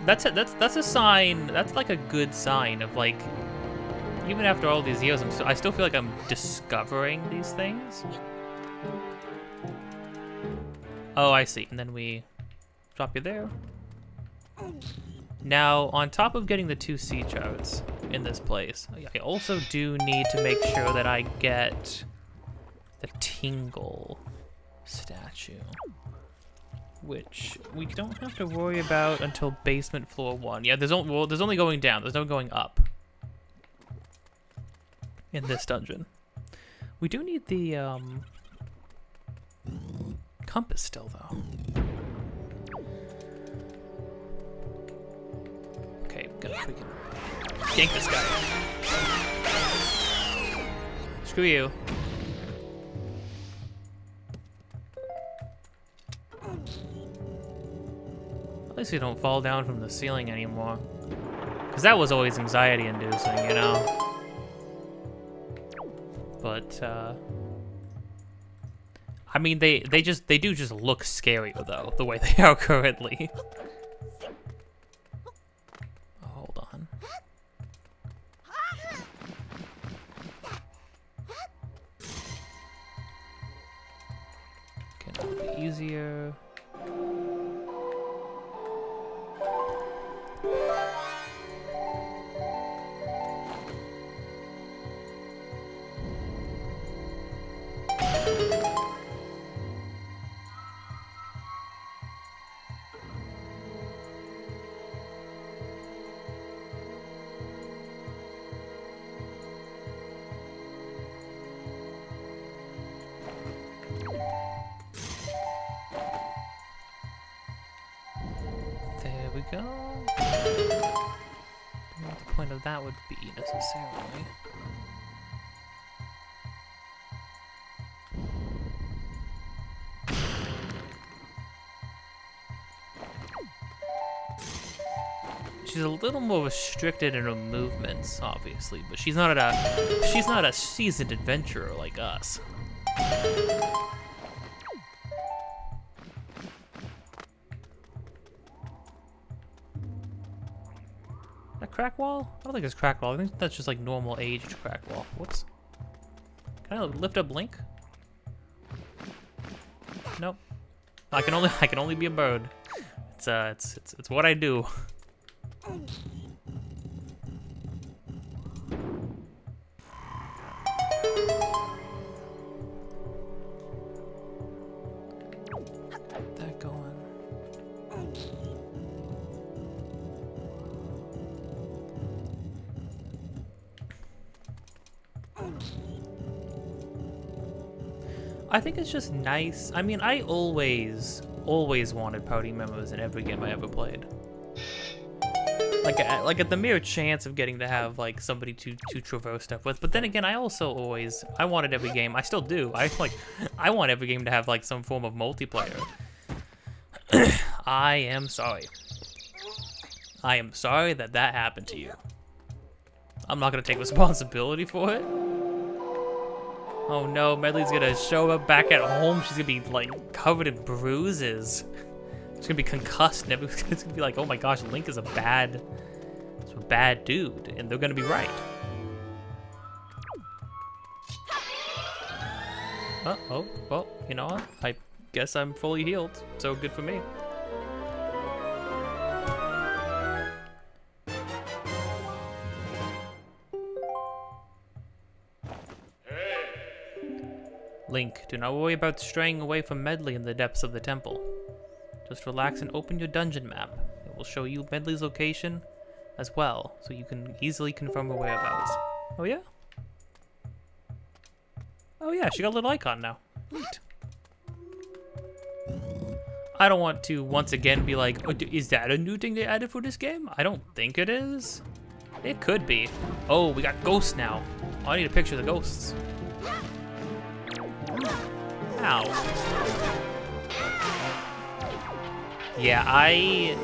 That's a sign. That's like a good sign of like, even after all these years, I still feel like I'm discovering these things. Oh, I see. And then we drop you there. Now, on top of getting the 2 sea charts in this place, I also do need to make sure that I get the Tingle statue, which we don't have to worry about until basement floor 1. Yeah, there's only going down. There's no going up in this dungeon. We do need the compass still, though. Okay, gonna freaking gank this guy. Screw you. At least we don't fall down from the ceiling anymore. Because that was always anxiety-inducing, you know? But, I mean, they do just look scarier, though, the way they are currently. Hold on. Okay, that'll be easier. There we go. I don't know what the point of that would be necessarily. She's a little more restricted in her movements, obviously, but she's not a seasoned adventurer like us. That crack wall? I don't think it's crack wall. I think that's just like normal aged crack wall. Whoops. Can I lift up Link? Nope. I can only be a bird. It's what I do. Get that going. I think it's just nice. I mean, I always wanted party members in every game I ever played. Like at the mere chance of getting to have like somebody to traverse stuff with. But then again, I wanted every game. I still do. I want every game to have like some form of multiplayer. I am sorry. I am sorry that happened to you. I'm not gonna take responsibility for it. Oh no, Medley's gonna show up back at home. She's gonna be like covered in bruises. She's gonna be concussed and everyone's gonna be like, oh my gosh, Link is a bad dude, and they're gonna be right. Oh, well, you know what? I guess I'm fully healed, so good for me. Link, do not worry about straying away from Medley in the depths of the temple. Just relax and open your dungeon map. It will show you Medley's location as well, so you can easily confirm her whereabouts. Oh yeah? Oh yeah, she got a little icon now. Neat. I don't want to once again be like, oh, is that a new thing they added for this game? I don't think it is. It could be. Oh, we got ghosts now. Oh, I need a picture of the ghosts. Ow. Yeah, I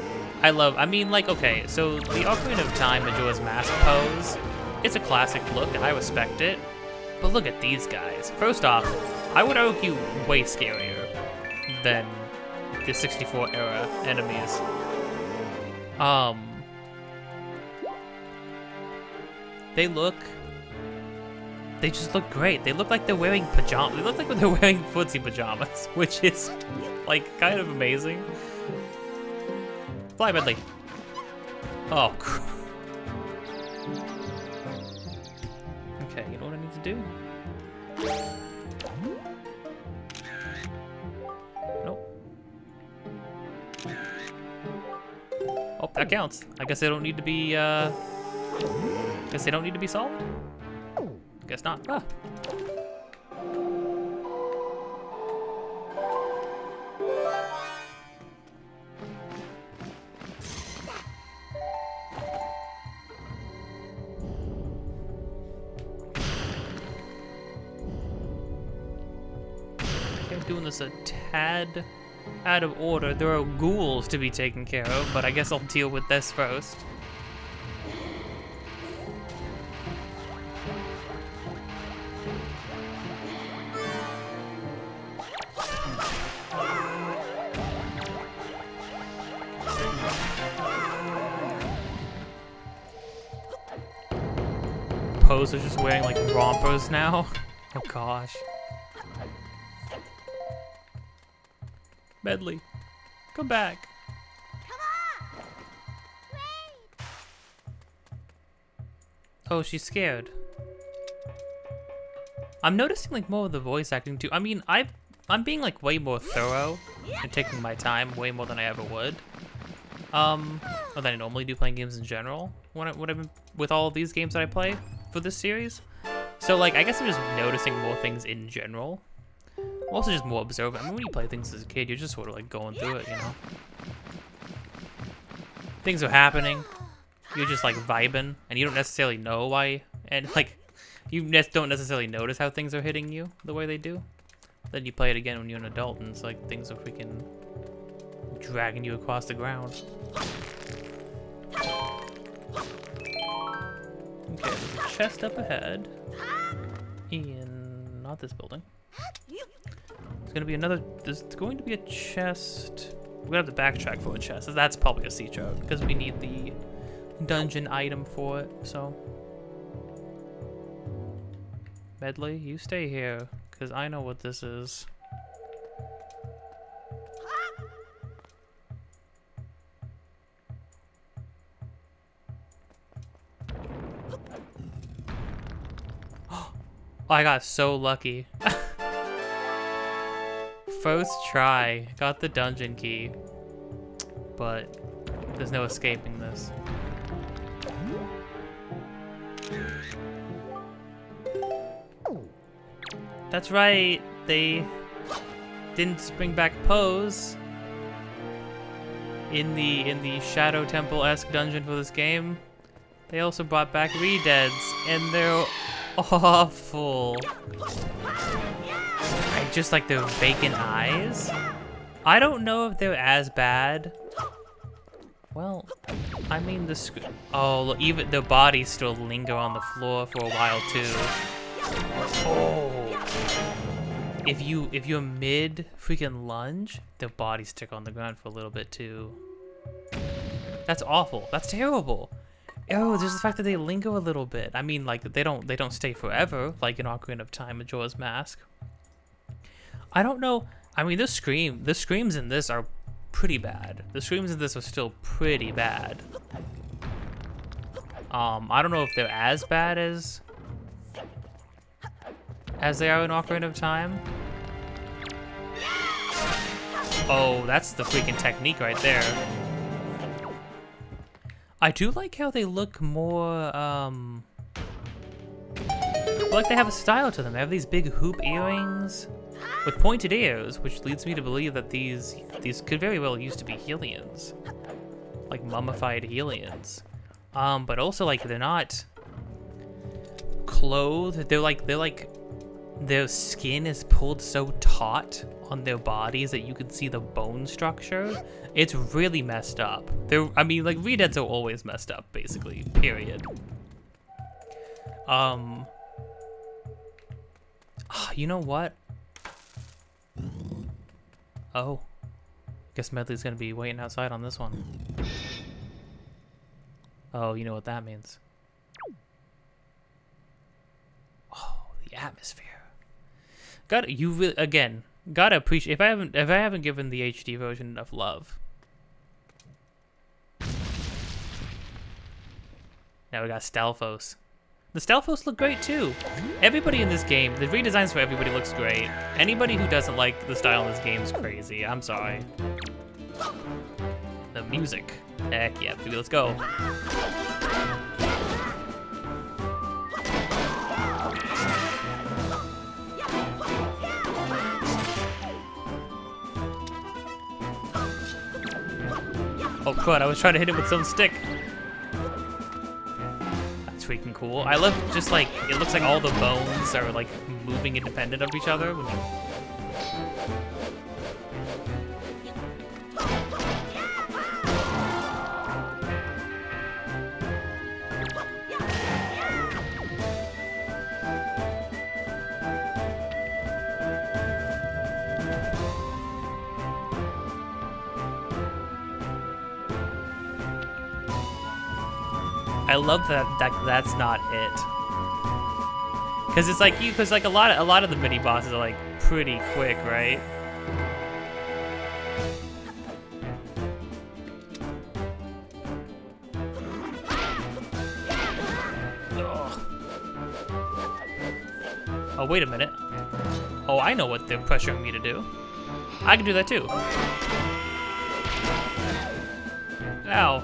mean, like, okay, so the Ocarina of Time Majora's Mask pose, it's a classic look, and I respect it. But look at these guys. First off, I would argue way scarier than the 64 era enemies. They just look great. They look like they're wearing pajamas. They look like they're wearing footsie pajamas, which is, like, kind of amazing. Fly, Bentley. Oh, crap. Okay, you know what I need to do? Nope. Oh, that counts. I guess they don't need to be, guess they don't need to be solved? Guess not. Ah. Okay, I'm doing this a tad out of order. There are ghouls to be taken care of, but I guess I'll deal with this first. Pose are just wearing like rompers now. Oh gosh. Medley, come back.
Come on! Wait!
Oh, she's scared. I'm noticing like more of the voice acting too. I mean, I'm being like way more thorough and taking my time way more than I ever would. Or than I normally do playing games in general. When I've been with all of these games that I play for this series. So like, I guess I'm just noticing more things in general. I'm also just more observant. I mean, when you play things as a kid, you're just sort of like going through it, you know? Things are happening. You're just like vibing, and you don't necessarily know why. And like, you don't necessarily notice how things are hitting you the way they do. Then you play it again when you're an adult, and it's like things are freaking dragging you across the ground. Okay, there's a chest up ahead. In not this building. There's gonna be another. There's going to be a chest. We're gonna have to backtrack for a chest. So that's probably a sea trout because we need the dungeon item for it. So, Medley, you stay here because I know what this is. Oh, I got so lucky. First try, got the dungeon key, but there's no escaping this. That's right, they didn't bring back Pose in the Shadow Temple-esque dungeon for this game. They also brought back Redeads, and they're awful. I just like their vacant eyes. I don't know if they're as bad. Well, I mean oh, look, even their bodies still linger on the floor for a while too. Oh, if you're mid freaking lunge, their bodies stick on the ground for a little bit too. That's awful. That's terrible. Oh, there's the fact that they linger a little bit. I mean, like they don't stay forever, like in Ocarina of Time, Majora's Mask. I don't know. I mean, the screams in this are pretty bad. The screams in this are still pretty bad. I don't know if they're as bad as they are in Ocarina of Time. Oh, that's the freaking technique right there. I do like how they look more, like they have a style to them. They have these big hoop earrings with pointed ears, which leads me to believe that these could very well used to be Hylians, like mummified Hylians. But also like they're not clothed. They're like their skin is pulled so taut on their bodies that you can see the bone structure. It's really messed up. I mean, like, Redeads are always messed up, basically, period. You know what? Oh. Guess Medley's gonna be waiting outside on this one. Oh, you know what that means. Oh, the atmosphere. Gotta appreciate if I haven't given the HD version enough love. Now we got Stalfos. The Stalfos look great too. Everybody in this game, the redesigns for everybody looks great. Anybody who doesn't like the style in this game is crazy. I'm sorry. The music. Heck yeah, baby, let's go. Oh god, I was trying to hit him with some stick. That's freaking cool. I love just like, it looks like all the bones are like moving independent of each other. I love that that's not it. Cause it's like a lot of the mini bosses are like pretty quick, right? Ugh. Oh wait a minute. Oh, I know what they're pressuring me to do. I can do that too. Ow.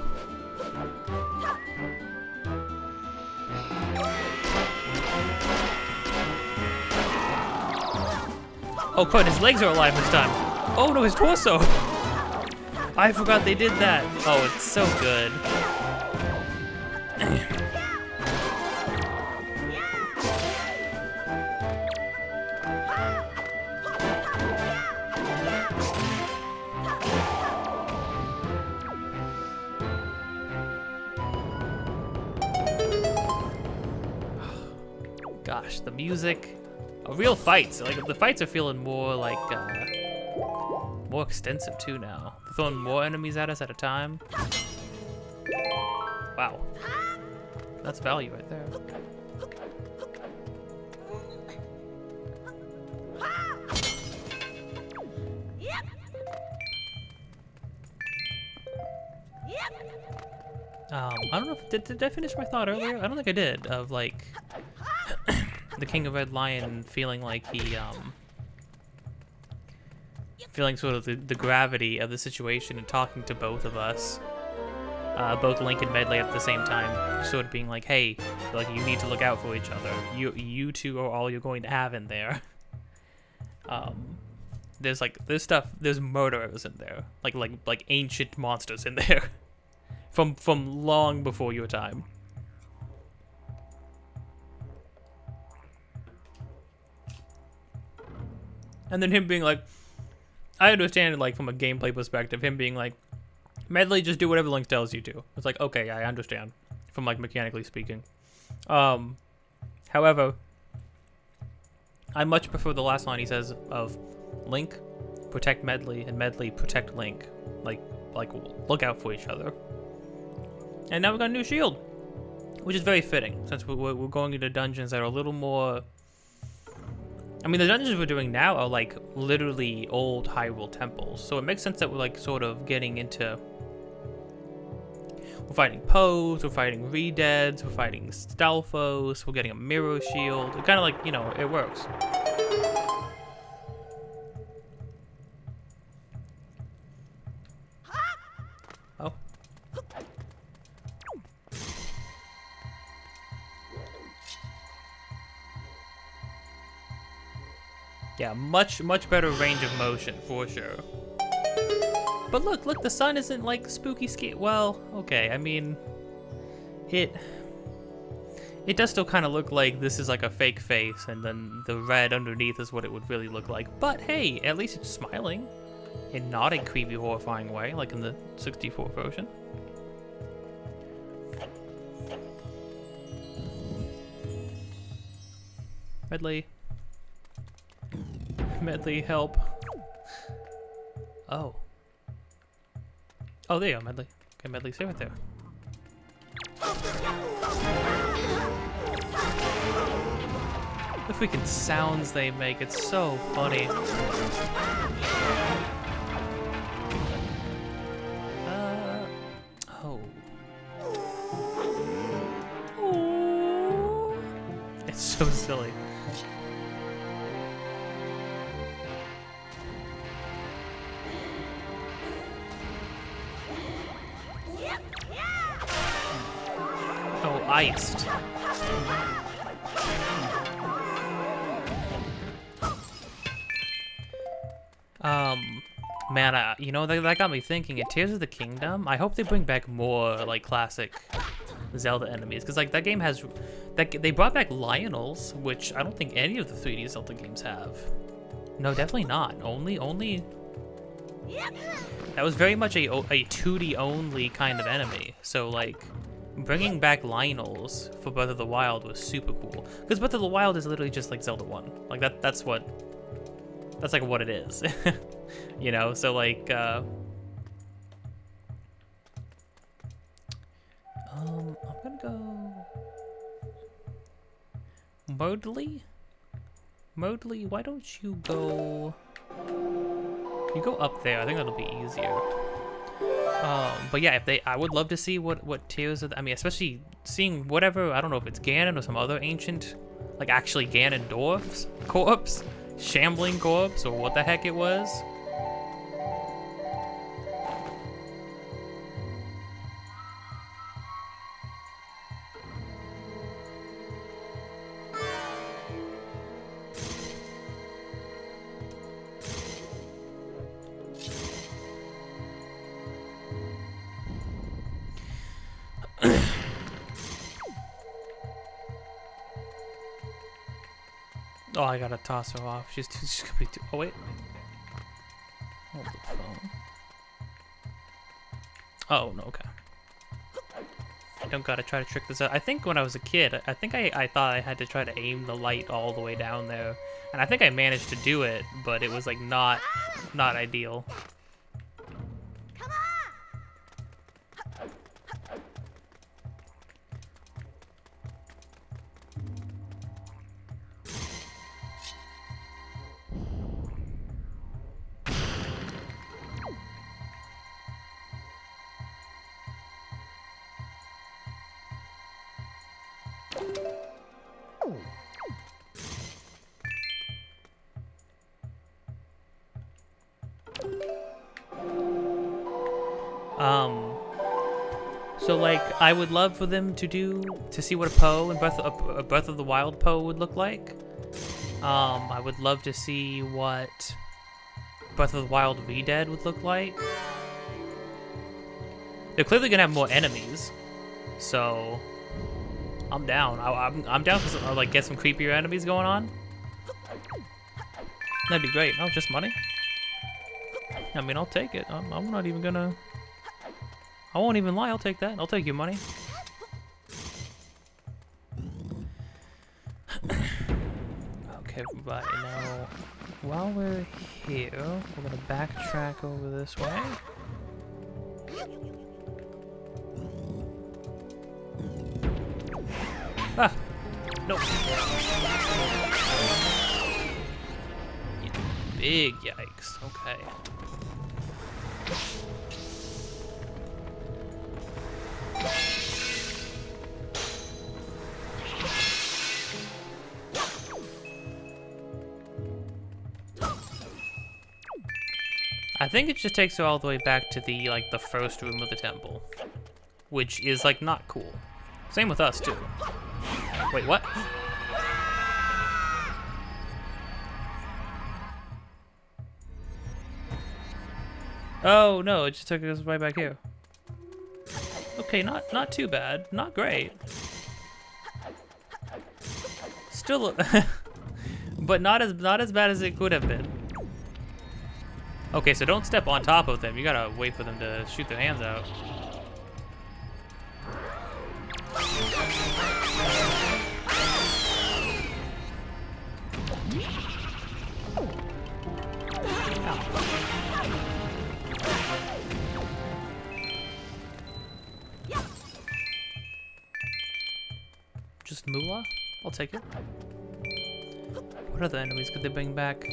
Oh crud, his legs are alive this time. Oh no, his torso. I forgot they did that. Oh, it's so good. Gosh, the music. Real fights. Like the fights are feeling more like more extensive too now. They're throwing more enemies at us at a time. Wow, that's value right there. I don't know if did I finish my thought earlier? I don't think I did. Of like. The King of Red Lion feeling like he, feeling sort of the gravity of the situation and talking to both of us, both Link and Medley at the same time, sort of being like, hey, like, you need to look out for each other. You two are all you're going to have in there. There's murderers in there, like ancient monsters in there, from long before your time. And then him being like, I understand it, like, from a gameplay perspective, him being like, Medley, just do whatever Link tells you to. It's like, okay, I understand, from, like, mechanically speaking. However, I much prefer the last line he says of, Link, protect Medley, and Medley, protect Link. Like, look out for each other. And now we've got a new shield, which is very fitting, since we're going into dungeons that are a little more... I mean, the dungeons we're doing now are like literally old Hyrule temples, so it makes sense that we're like sort of getting into. We're fighting Poes, we're fighting Redeads, we're fighting Stalfos, we're getting a mirror shield. It kind of like, you know, it works. Oh. Yeah, much better range of motion, for sure. But look, the sun isn't like spooky Well, okay, I mean, it It does still kind of look like this is like a fake face, and then the red underneath is what it would really look like. But hey, at least it's smiling, and not a creepy, horrifying way, like in the 64 version. Medley. Medley, help. Oh. Oh, there you go, Medley. Okay, Medley, stay right there. The freaking sounds they make, it's so funny. Oh. Oh. It's so silly. Oh, iced. Man, you know, that got me thinking. At Tears of the Kingdom, I hope they bring back more, like, classic Zelda enemies. Because, like, that game has... They brought back Lionels, which I don't think any of the 3D Zelda games have. No, definitely not. Only... That was very much a 2D only kind of enemy. So, like, bringing back Lionels for Breath of the Wild was super cool. Because Breath of the Wild is literally just like Zelda 1. Like, that's like what it is. You know, so like, I'm gonna go... Modley? Modley, why don't you go... You go up there, I think that'll be easier. But yeah, I would love to see what Tears of the, I mean, especially seeing whatever, I don't know if it's Ganon or some other ancient, like actually Ganondorf's corpse, shambling corpse, or what the heck it was. Oh, I gotta toss her off. She's gonna be too. Oh wait. Hold the phone. Oh no, okay. I don't gotta try to trick this out. I think when I was a kid, I think I thought I had to try to aim the light all the way down there, and I think I managed to do it, but it was like not ideal.
Come on!
So like, I would love for them to see what a Poe and Breath of the Wild Poe would look like. I would love to see what Breath of the Wild V-Dead would look like. They're clearly gonna have more enemies, so I'm down. I'm down for some, like, get some creepier enemies going on. That'd be great. Oh, just money? I mean, I'll take it. I'm not even gonna... I won't even lie, I'll take that. I'll take your money. Okay, everybody, now, while we're here, we're gonna backtrack over this way. Ah! No! Big yikes, okay. I think it just takes you all the way back to the, like, the first room of the temple, which is, like, not cool. Same with us, too. Wait, what? Oh, no, it just took us right back here. Okay, not too bad. Not great. Still, but not as bad as it could have been. Okay, so don't step on top of them. You gotta wait for them to shoot their hands out. Just Moolah? I'll take it. What other enemies could they bring back?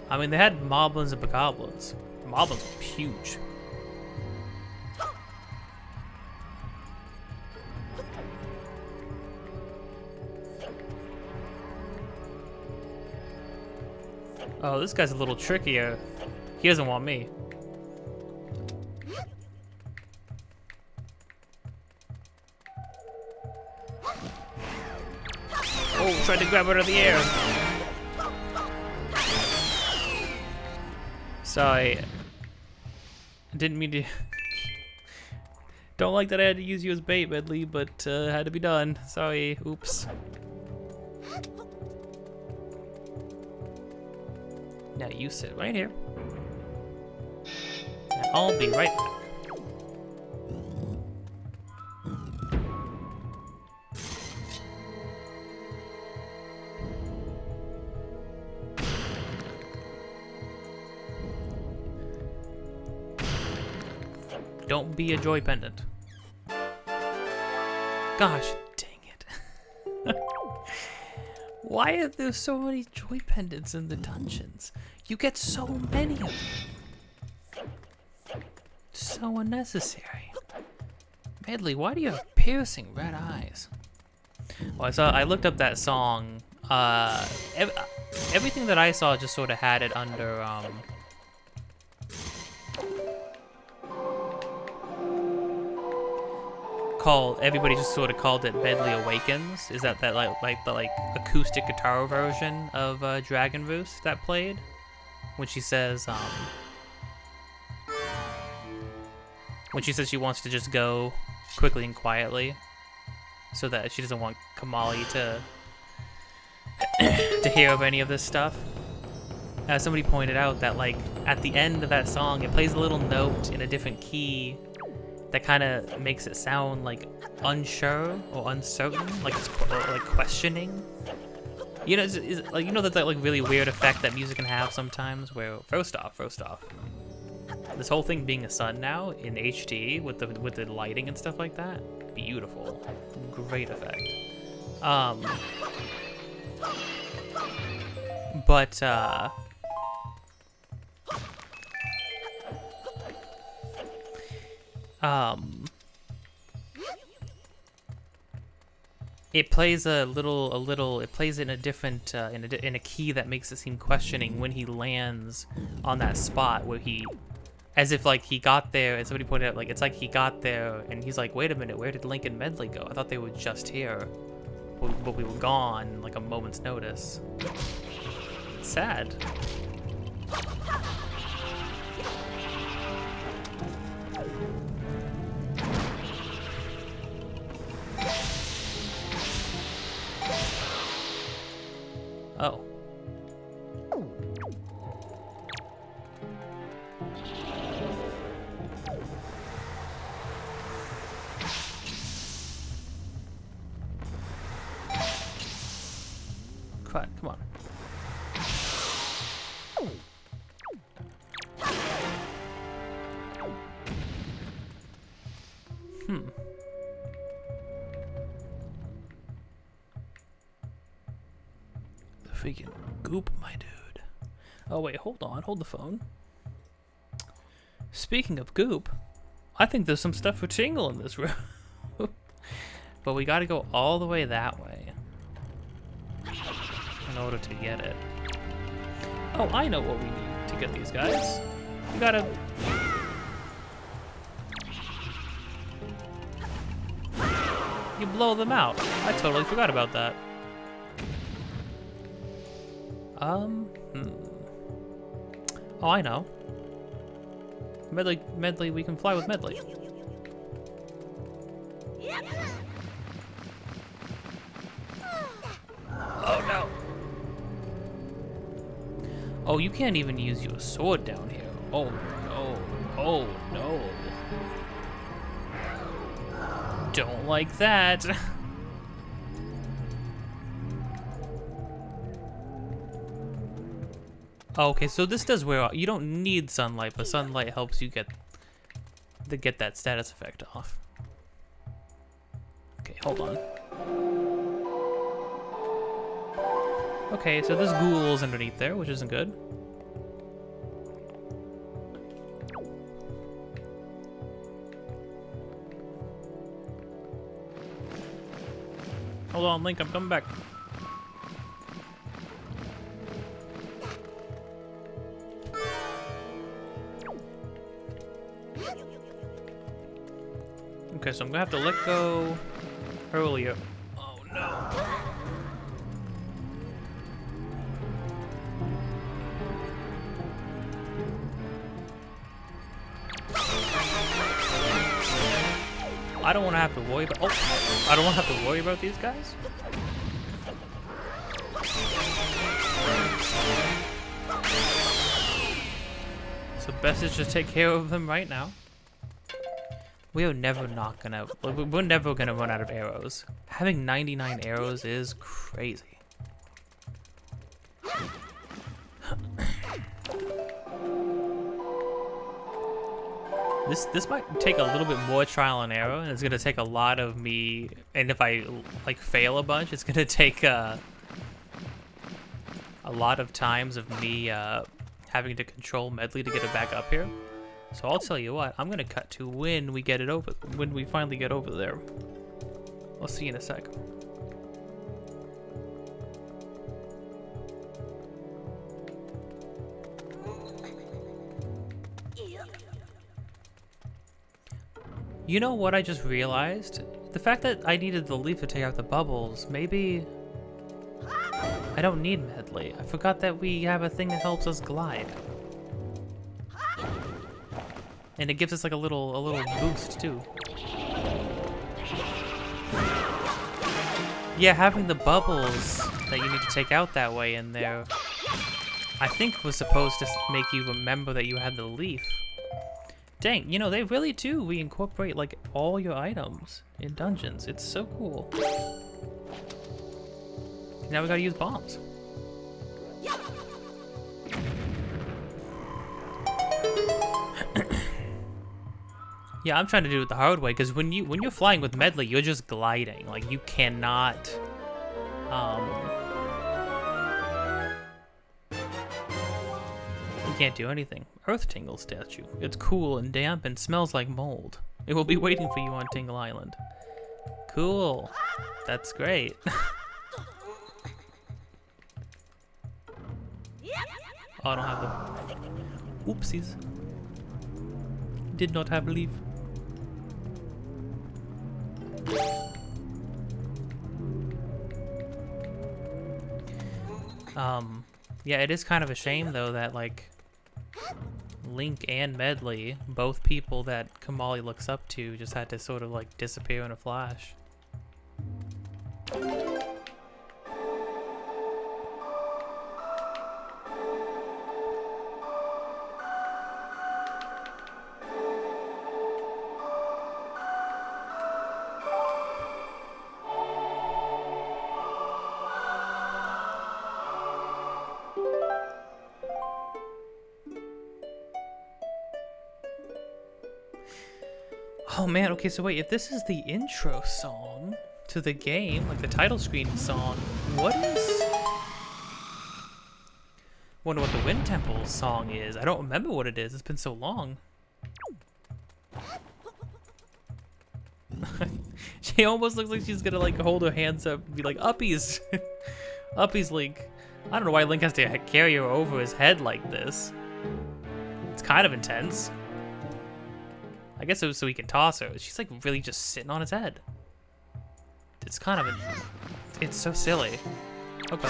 I mean, they had moblins and bokoblins. The moblins were huge. Oh, this guy's a little trickier. He doesn't want me. Oh, tried to grab her out of the air. Sorry. I didn't mean to... Don't like that I had to use you as bait, Medley, but it had to be done. Sorry. Oops. Now you sit right here. And I'll be right back. Don't be a joy pendant. Gosh, dang it. Why are there so many joy pendants in the dungeons? You get so many of them. So unnecessary. Medley, why do you have piercing red eyes? Well, I looked up that song. Everything that I saw just sort of had it under, everybody just sort of called it Medley Awakens. Is that the acoustic guitar version of Dragon Roost that played? When she says she wants to just go quickly and quietly, so that she doesn't want Kamali to to hear of any of this stuff. As somebody pointed out, that like at the end of that song, it plays a little note in a different key that kind of makes it sound like unsure or uncertain, like it's like questioning. You know, it's like, you know that like really weird effect that music can have sometimes. Where first off, this whole thing being a sun now in HD with the lighting and stuff like that, beautiful, great effect. But it plays it plays in a different in a key that makes it seem questioning when he lands on that spot where he, as if like he got there, and somebody pointed out, like it's like he got there and he's like, wait a minute, where did Link and Medley go? I thought they were just here, but we were gone like a moment's notice. It's sad. Oh. Come on. The freaking goop, my dude. Oh wait, hold on, hold the phone. Speaking of goop, I think there's some stuff for Tingle in this room. But we gotta go all the way that way in order to get it. Oh, I know what we need to get these guys. We gotta... You blow them out. I totally forgot about that. Oh, I know. Medley, we can fly with Medley. Oh, you can't even use your sword down here. Oh no. Oh no. Don't like that. Okay, so this does wear off. You don't need sunlight, but sunlight helps you get that status effect off. Okay, hold on. Okay, so there's ghouls underneath there, which isn't good. Hold on, Link, I'm coming back. Okay, so I'm gonna have to let go earlier. Oh no. I don't want to have to worry about. Oh, I don't want to have to worry about these guys. So best is just take care of them right now. We are never not gonna. We're never gonna run out of arrows. Having 99 arrows is crazy. This might take a little bit more trial and error, and it's gonna take a lot of me. And if I like fail a bunch, it's gonna take a lot of times of me having to control Medley to get it back up here. So I'll tell you what, I'm gonna cut to when we get it over, when we finally get over there. I'll see you in a sec. You know what I just realized? The fact that I needed the leaf to take out the bubbles, maybe I don't need Medley. I forgot that we have a thing that helps us glide. And it gives us like a little boost too. Yeah, having the bubbles that you need to take out that way in there, I think was supposed to make you remember that you had the leaf. Dang, you know, they really do reincorporate like all your items in dungeons. It's so cool. Now we gotta use bombs. Yeah, I'm trying to do it the hard way, because when you're flying with Medley, you're just gliding. Like, you cannot you can't do anything. Earth Tingle statue. It's cool and damp and smells like mold. It will be waiting for you on Tingle Island. Cool. That's great. Oh, I don't have the... Oopsies. Did not have leaf. Yeah, it is kind of a shame though that like Link and Medley, both people that Kamali looks up to, just had to sort of like disappear in a flash. Oh man, okay, so wait, if this is the intro song to the game, like the title screen song, what is... Wonder what the Wind Temple song is. I don't remember what it is, it's been so long. She almost looks like she's gonna like hold her hands up and be like, Uppies! Uppies, Link. I don't know why Link has to carry her over his head like this. It's kind of intense. I guess it was so he can toss her. She's like really just sitting on his head. It's kind of it's so silly. Okay.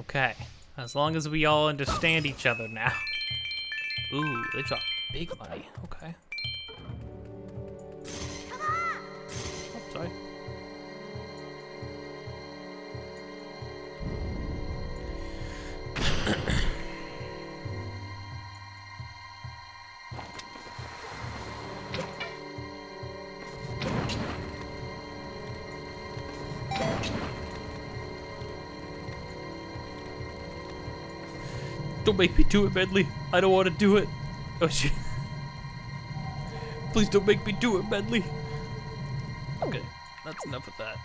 Okay. As long as we all understand each other now. Ooh, they drop big money. Okay.
Come on!
Oh, sorry. Don't make me do it, Medley. I don't want to do it. Oh shit. Please don't make me do it, Medley. Okay, that's enough of that.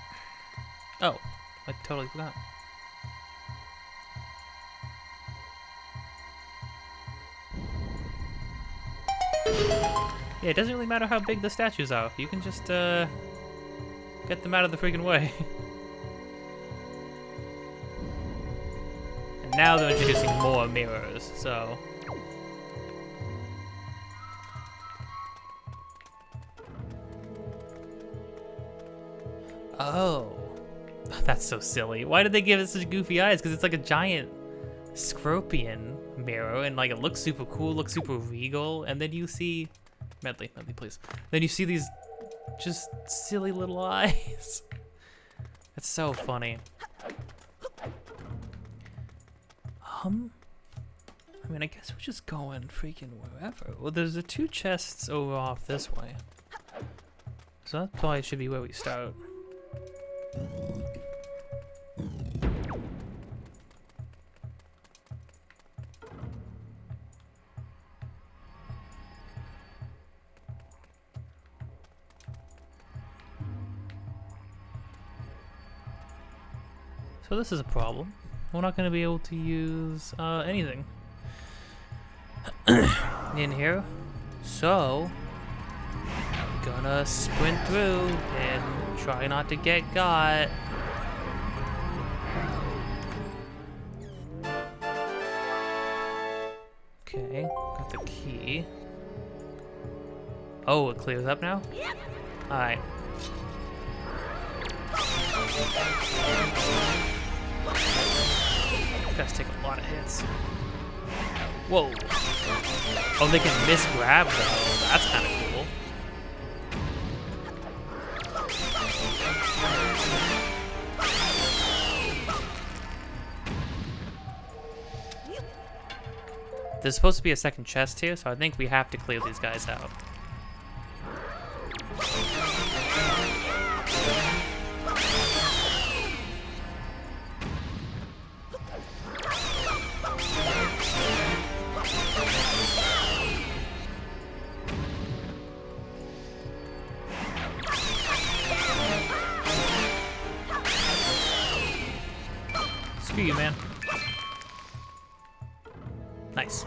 Oh, I totally forgot. Yeah, it doesn't really matter how big the statues are. You can just, get them out of the freaking way. And now they're introducing more mirrors, so... Oh. That's so silly. Why did they give it such goofy eyes? Because it's like a giant scorpion mirror, and like it looks super cool, looks super regal, and then you see... Medley, please. Then you see these just silly little eyes. That's so funny. I mean, I guess we're just going freaking wherever. Well, there's the 2 chests over off this way. So that probably should be where we start. So this is a problem. We're not going to be able to use anything in here. So, I'm gonna sprint through and try not to get got. Okay, got the key. Oh, it clears up now? Alright. You guys take a lot of hits. Whoa. Oh, they can miss grab though. That's kind of cool. There's supposed to be a second chest here, so I think we have to clear these guys out. Screw you, man. Nice.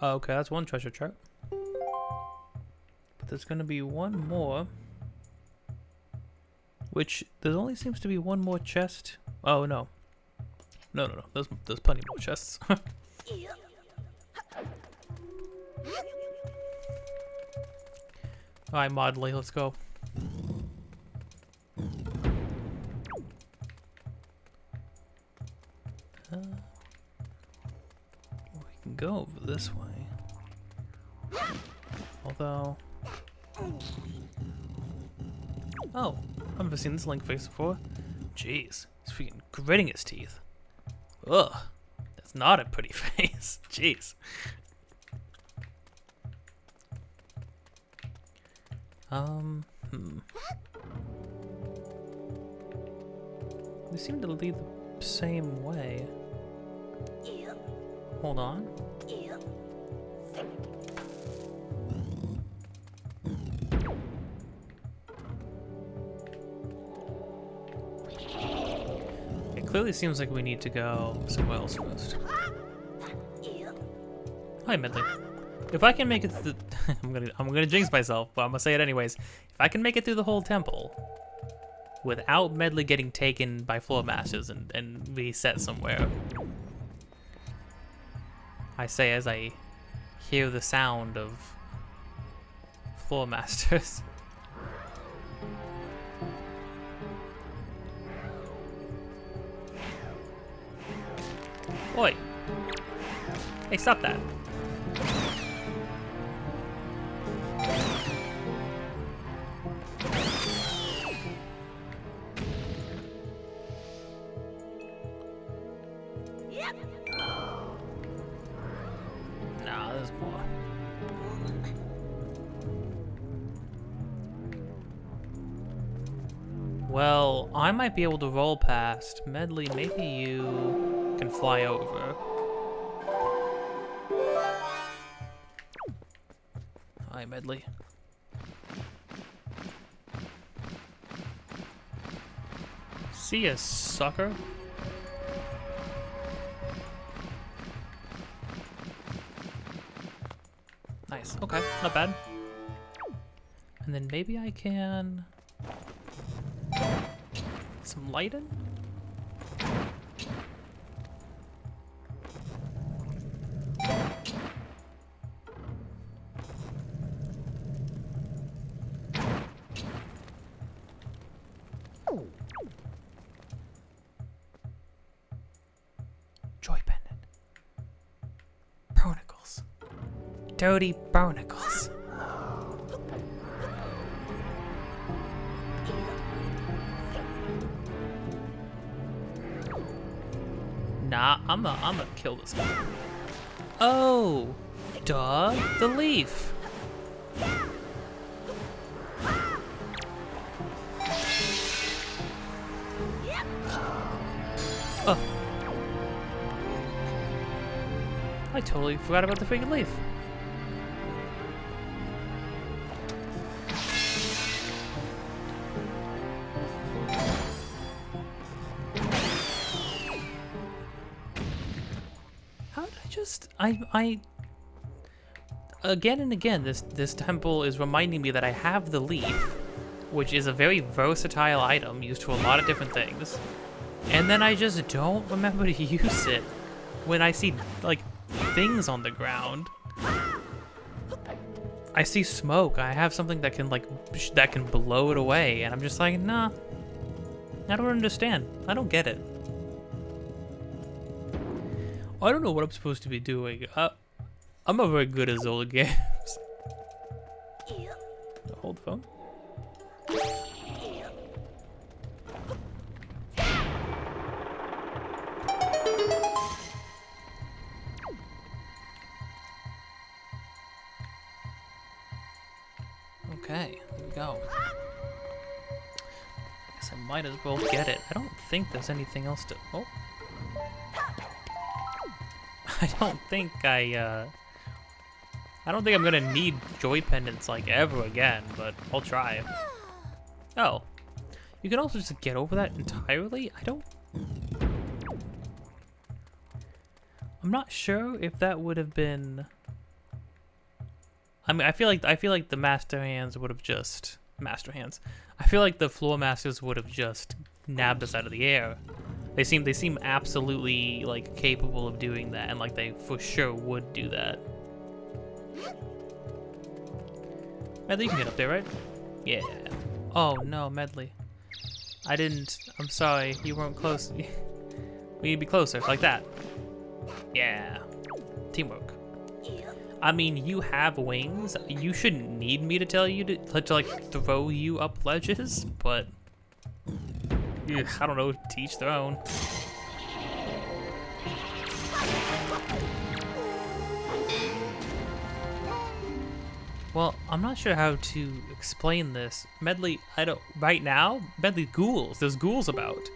Okay, that's one treasure chart. But there's gonna be one more. Which, there only seems to be one more chest. Oh, no. No. There's plenty more chests. Alright, Maudley, let's go. We can go over this way. Although... Oh, I've never seen this Link face before. Jeez, he's freaking gritting his teeth. Ugh, that's not a pretty face. Jeez. They seem to lead the same way. Hold on. It clearly seems like we need to go somewhere else first. Hi, Medley. If I can make it through, I'm gonna jinx myself, but I'm gonna say it anyways. If I can make it through the whole temple without Medley getting taken by floor masters and reset somewhere, I say as I hear the sound of Floor Masters. Oi! Hey, stop that.
Yep.
Nah, there's more. Well, I might be able to roll past. Medley, maybe you can fly over. Hi, Medley. See ya, sucker. Nice. Okay, not bad. And then maybe I can... some lighting? Joy pendant. Barnacles. Dirty barnacles. Nah, I'm gonna kill this guy. Oh, duh, the leaf. Oh. I totally forgot about the freaking leaf. How did I just... I again and again, this temple is reminding me that I have the leaf, which is a very versatile item used for a lot of different things. And then I just don't remember to use it when I see, like, things on the ground. I see smoke. I have something that can, like, that can blow it away, and I'm just like, nah. I don't understand. I don't get it. I don't know what I'm supposed to be doing. I'm not very good at Zelda games. Hold the phone. Okay, here we go. Guess I might as well get it. I don't think there's anything else to... Oh. I don't think I'm gonna need joy pendants like ever again, but I'll try. Oh. You can also just get over that entirely? I'm not sure if that would have been... I mean, I feel like the Master Hands would have just... Master Hands. I feel like the Floor Masters would have just nabbed us out of the air. They seem absolutely, like, capable of doing that, and, like, they for sure would do that. Medley, you can get up there, right? Yeah. Oh, no, Medley. I'm sorry, you weren't close. We need to be closer, like that. Yeah. Teamwork. I mean, you have wings. You shouldn't need me to tell you to like, throw you up ledges, but... Ugh, I don't know, to each their own. Well, I'm not sure how to explain this. Medley, right now, Medley, ghouls. There's ghouls about.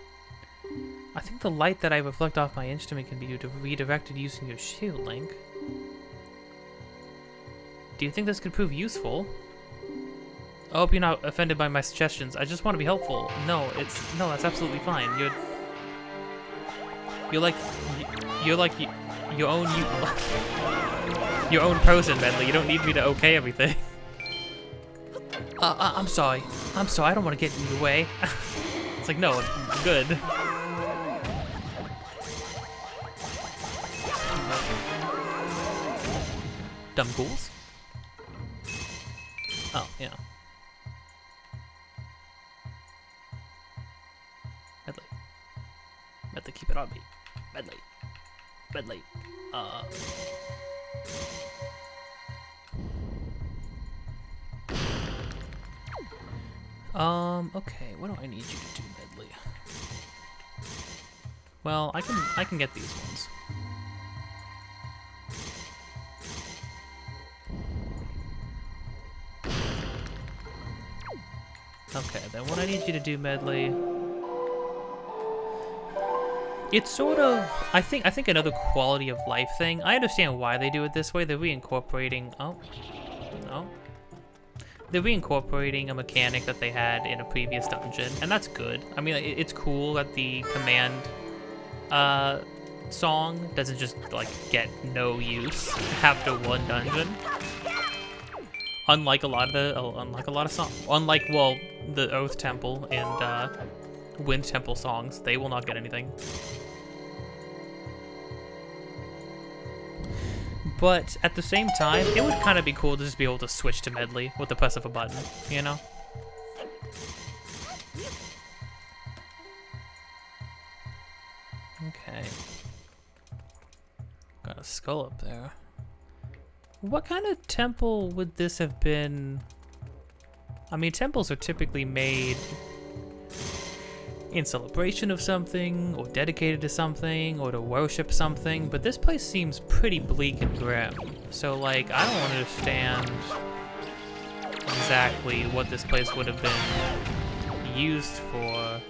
I think the light that I reflect off my instrument can be redirected using your shield, Link. Do you think this could prove useful? I hope you're not offended by my suggestions. I just want to be helpful. No, that's absolutely fine. You're like your own person, Medley. You don't need me to okay everything. I'm sorry. I don't want to get in your way. It's like, no, I'm good. Dumb ghouls. Oh, yeah. Medley. Medley, keep it on me. Medley. Medley. Okay, what do I need you to do, Medley? Well, I can get these ones. Okay, then what I need you to do, Medley. It's sort of, I think another quality of life thing. I understand why they do it this way. They're reincorporating, oh, no. They're reincorporating a mechanic that they had in a previous dungeon, and that's good. I mean, it's cool that the command song doesn't just like get no use after one dungeon. Unlike a lot of songs, well, the Earth Temple and Wind Temple songs, they will not get anything. But at the same time, it would kind of be cool to just be able to switch to Medley with the press of a button, you know? Okay. Got a skull up there. What kind of temple would this have been? I mean, temples are typically made in celebration of something, or dedicated to something, or to worship something, but this place seems pretty bleak and grim. So, like, I don't understand exactly what this place would have been used for.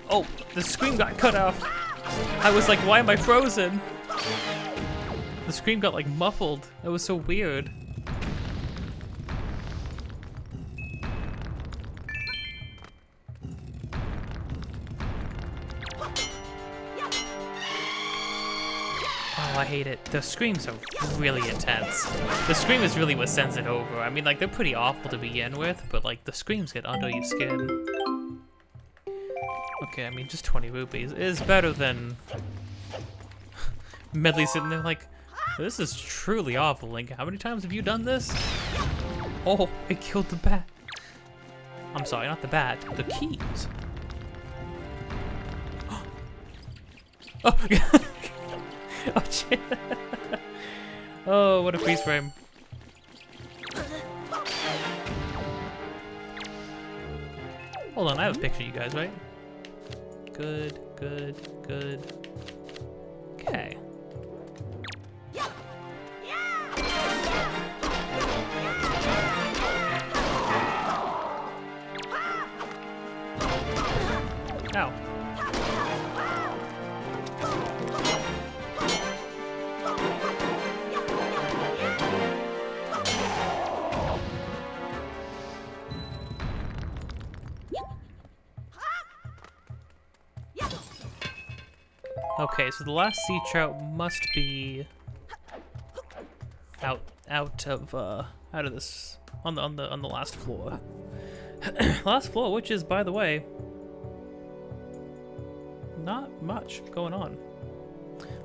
Oh, the screen got cut off. I was like, why am I frozen? The scream got like muffled. It was so weird. Oh, I hate it. The screams are really intense. The scream is really what sends it over. I mean, like, they're pretty awful to begin with, but like, the screams get under your skin. Okay, I mean, just 20 rupees is better than Medley sitting there like, this is truly awful, Link. How many times have you done this? Oh, it killed the bat. I'm sorry, not the bat, the keys. Oh, oh shit. Oh, what a freeze frame. Hold on, I have a picture of you guys, right? Good, good, good. Okay. Ow. Okay, so the last sea trout must be out of this on the last floor. Last floor, which is, by the way, not much going on.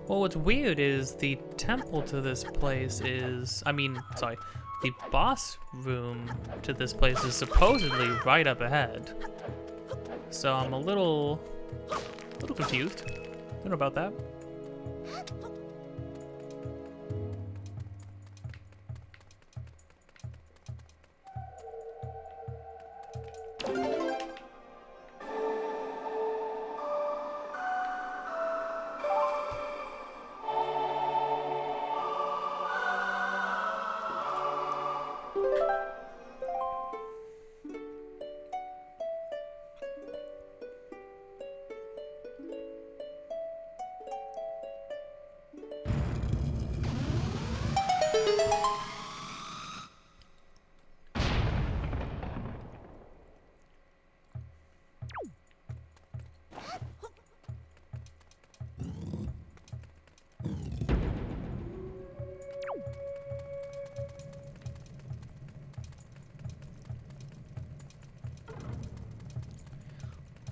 Well, what's weird is the temple to this place is, the boss room to this place is supposedly right up ahead. So I'm a little confused. I don't know about that.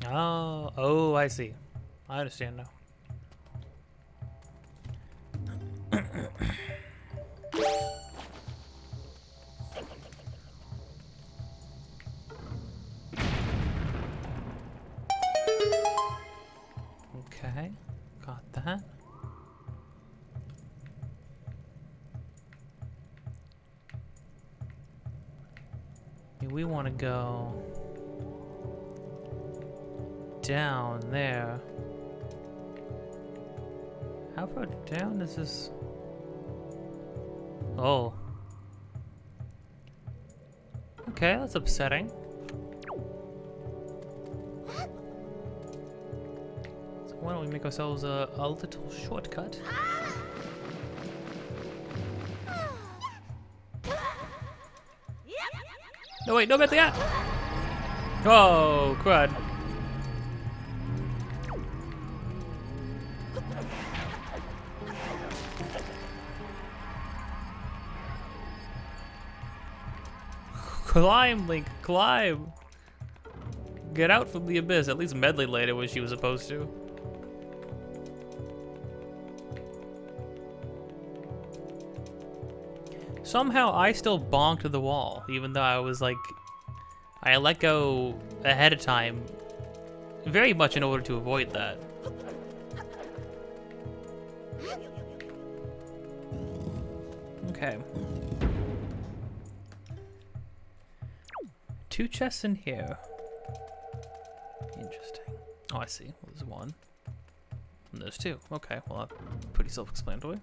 Oh, I see. I understand now. Okay, got that. We want to go down there. How far down is this? Oh. Okay, that's upsetting. So why don't we make ourselves a little shortcut? No, wait, no, bet that! Oh, crud. Climb, Link, climb! Get out from the abyss. At least Medley later what she was supposed to. Somehow I still bonked the wall, even though I was like, I let go ahead of time, very much in order to avoid that. Okay. 2 chests in here. Interesting. Oh, I see. Well, there's 1. And there's 2. Okay, well, that's pretty self-explanatory.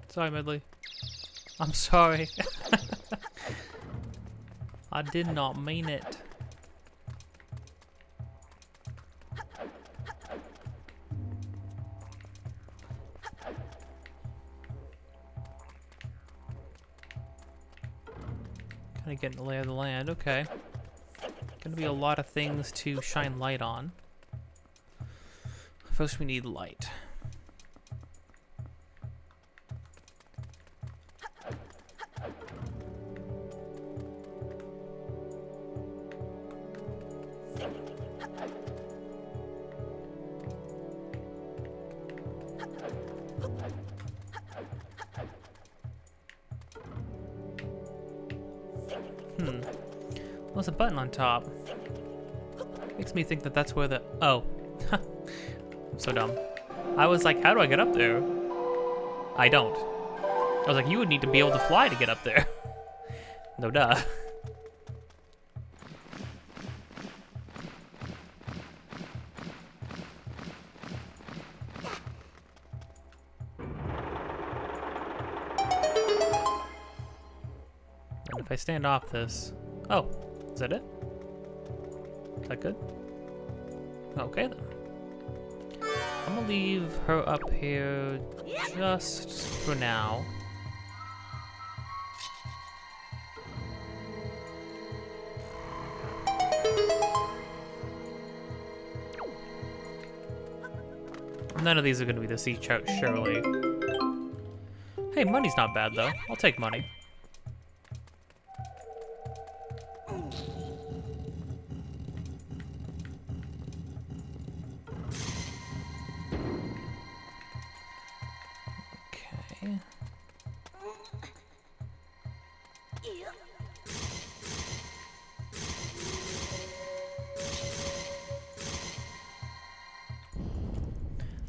Sorry, Medley. I'm sorry. I did not mean it. Kind of getting the lay of the land. Okay. Gonna be a lot of things to shine light on. First, we need light. There's a button on top. Makes me think that that's where the... Oh. I'm so dumb. I was like, how do I get up there? I don't. I was like, you would need to be able to fly to get up there. No duh. And if I stand off this... Oh. Is that it? Is that good? Okay then. I'm gonna leave her up here just for now. None of these are gonna be the sea trout, surely. Hey, money's not bad though. I'll take money.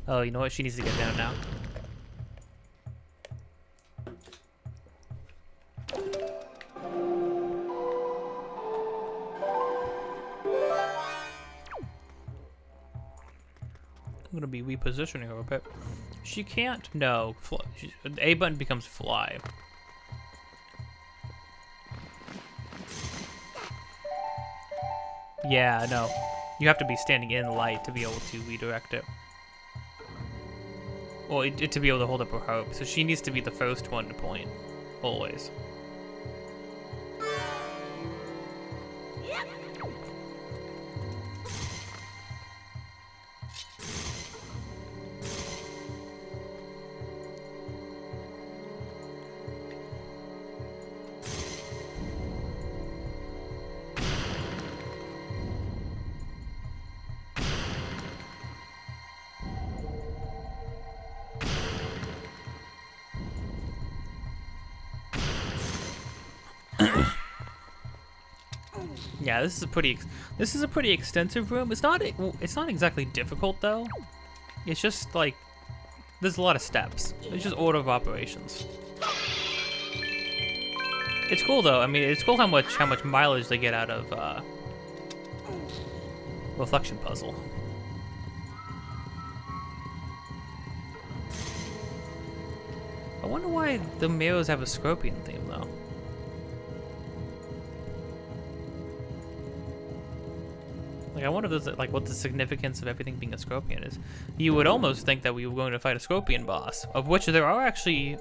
Oh, you know what? She needs to get down now. I'm gonna be repositioning her a bit. She can't. No. A button becomes fly. Yeah, no. You have to be standing in light to be able to redirect it. Well, to be able to hold up her hope. So she needs to be the first one to point. Always. Yeah, this is a pretty extensive room. It's not exactly difficult though. It's just like there's a lot of steps. It's just order of operations. It's cool though. I mean, it's cool how much mileage they get out of reflection puzzle. I wonder why the mirrors have a scorpion theme though. Like, I wonder if there's, like, what the significance of everything being a scorpion is. You would almost think that we were going to fight a scorpion boss, of which there are actually...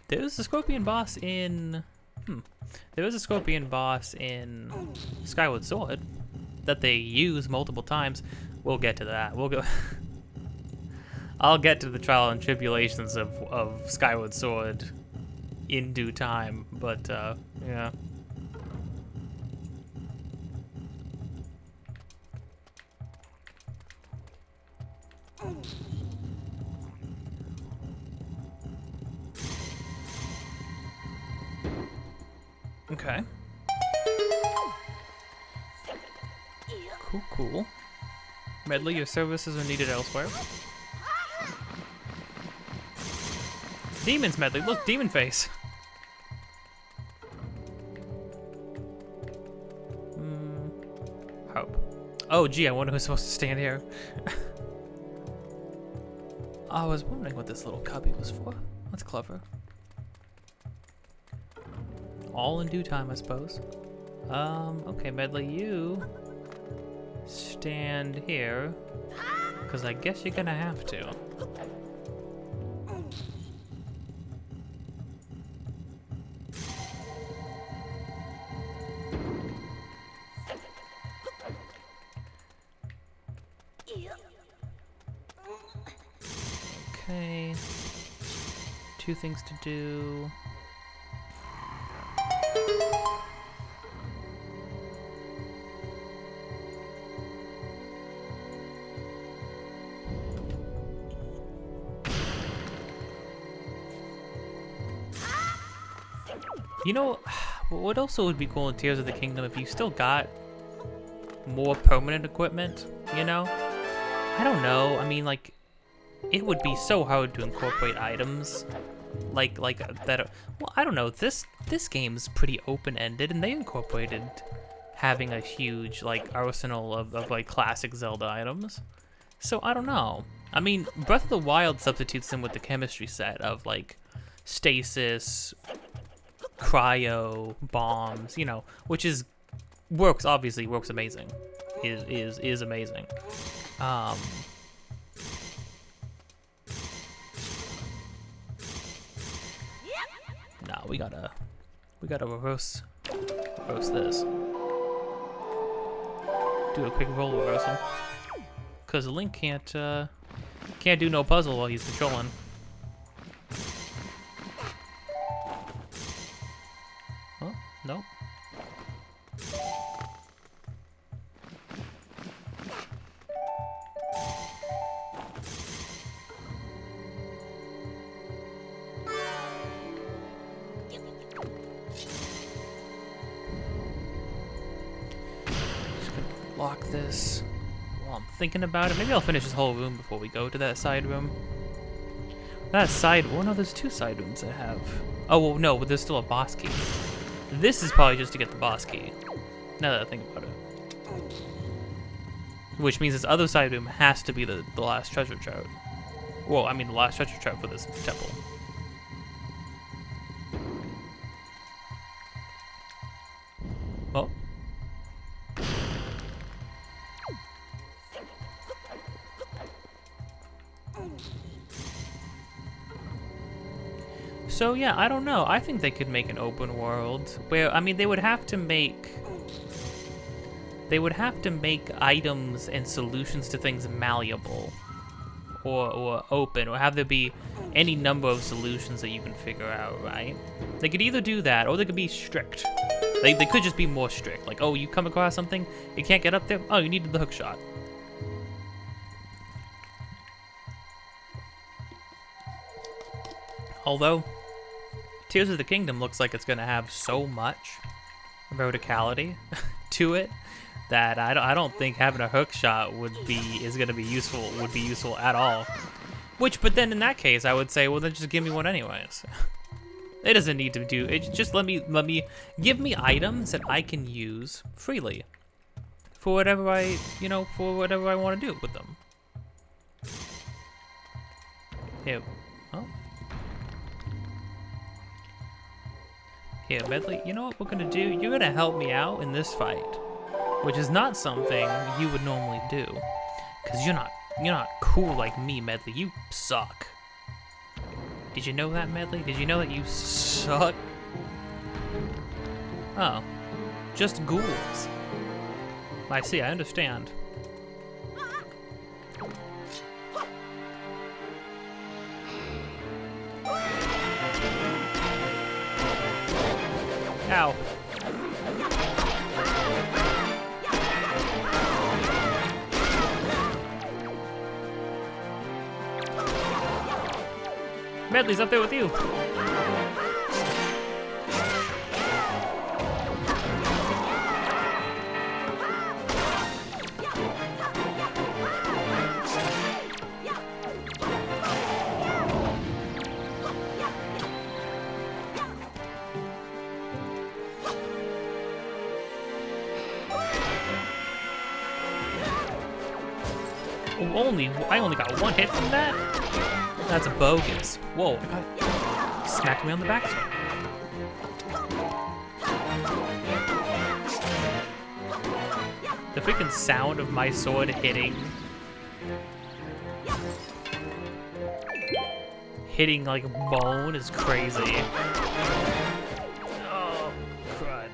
There's a scorpion boss in... There is a scorpion boss in Skyward Sword that they use multiple times. We'll get to that. We'll go... I'll get to the trial and tribulations of Skyward Sword in due time, but, yeah. Okay. Cool, cool. Medley, your services are needed elsewhere. Demons, Medley. Look, demon face. Hope. Oh, gee, I wonder who's supposed to stand here. I was wondering what this little cubby was for. That's clever. All in due time, I suppose. Okay, Medley, you stand here, because I guess you're gonna have to. Okay. 2 things to do. You know, what also would be cool in Tears of the Kingdom if you still got more permanent equipment, you know? I don't know. I mean, like, it would be so hard to incorporate items like that. Well, I don't know. This game's pretty open-ended, and they incorporated having a huge like arsenal of like classic Zelda items. So I don't know. I mean, Breath of the Wild substitutes them with the chemistry set of like stasis, cryo, bombs, you know, which obviously works amazing. Is amazing. Nah, we gotta reverse this. Do a quick role reversal. Cause Link can't do no puzzle while he's controlling. Oh, no. Lock this while I'm thinking about it. Maybe I'll finish this whole room before we go to that side room. Oh no, there's 2 side rooms that have... Oh, well, no, but there's still a boss key. This is probably just to get the boss key, now that I think about it. Which means this other side room has to be the last treasure trout. Well, I mean the last treasure trout for this temple. Oh. So yeah, I don't know. I think they could make an open world where, I mean, they would have to make items and solutions to things malleable or open, or have there be any number of solutions that you can figure out, right? They could either do that or they could be strict. They could just be more strict. Like, oh, you come across something, you can't get up there, oh, you needed the hook shot. Although, Tears of the Kingdom looks like it's gonna have so much verticality to it that I don't think having a hook shot would be useful at all. But then in that case, I would say, well, then just give me one anyways. It doesn't need to do it. Just let me give me items that I can use freely for whatever I want to do with them. Here, oh. Here, Medley, you know what we're gonna do? You're gonna help me out in this fight, which is not something you would normally do, because you're not cool like me, Medley. You suck. Did you know that, Medley? Did you know that you suck? Oh, just ghouls. I see, I understand. Ow. Medley's up there with you. I only got one hit from that? That's bogus. Whoa, smacked me on the backside. The freaking sound of my sword hitting like bone is crazy. Oh, crud.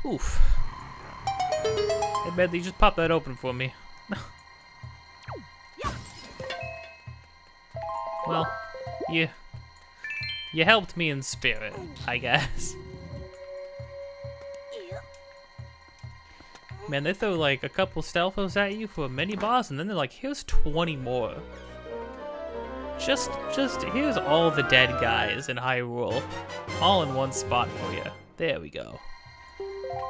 Oof. Hey, Medley, just pop that open for me. Well, you helped me in spirit, I guess. Man, they throw like a couple stealthos at you for a mini boss, and then they're like, here's 20 more. Just here's all the dead guys in Hyrule, all in one spot for you. There we go.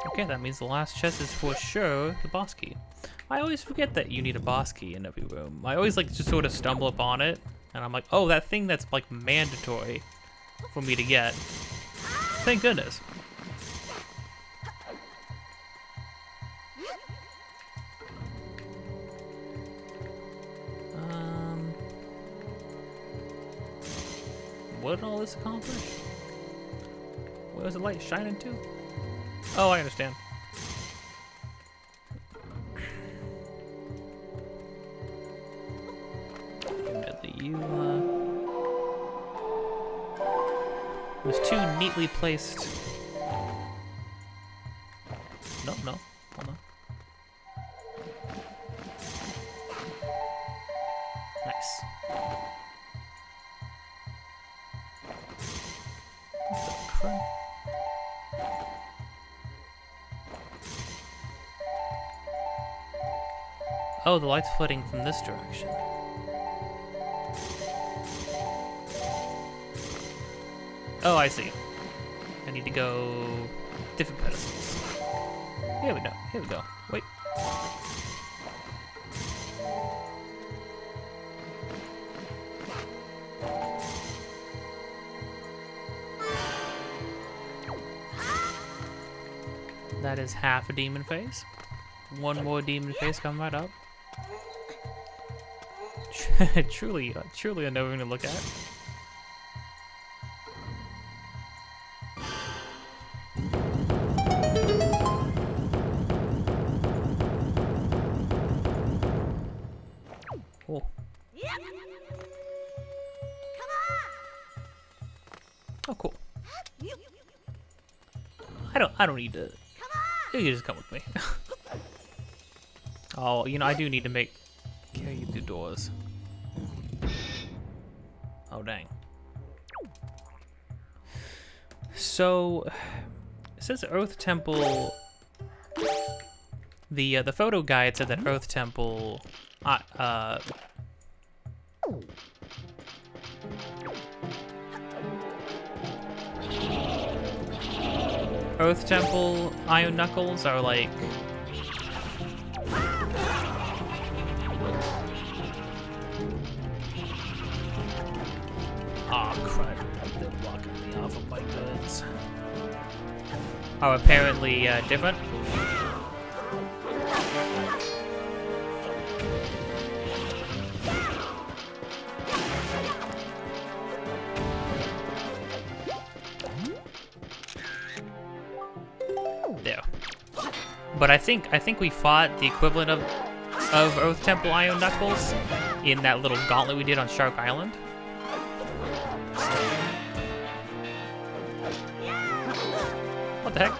Okay, that means the last chest is for sure the boss key. I always forget that you need a boss key in every room. I always like just sort of stumble upon it, and I'm like, oh, that thing that's like mandatory for me to get. Thank goodness. What did all this accomplish? Where was the light shining to? Oh, I understand. There's two neatly placed. No, hold on. Nice. Oh, the light's flooding from this direction. Oh, I see. I need to go different pedestals. Here we go. Wait. That is half a demon face. One more demon face coming right up. truly unnerving to look at. Cool.
Yep. Come
Oh, cool.
on.
I don't need to. You can just come with me. Oh, you know, I do need to carry you through doors. Oh, dang. So, it says Earth Temple The photo guide said that Earth Temple, Earth Temple Iron Knuckles are like crud. They're blocking me off of my goods. Are apparently different. There. But I think we fought the equivalent of Earth Temple Iron Knuckles in that little gauntlet we did on Shark Island. What the heck?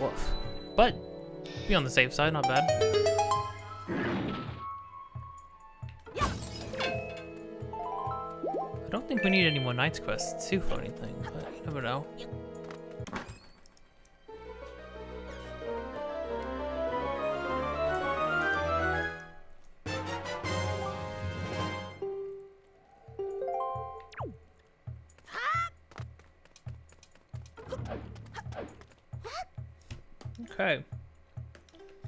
Woof. But be on the safe side, not bad. I don't think we need any more Knight's Quests too for anything, but you never know. Okay.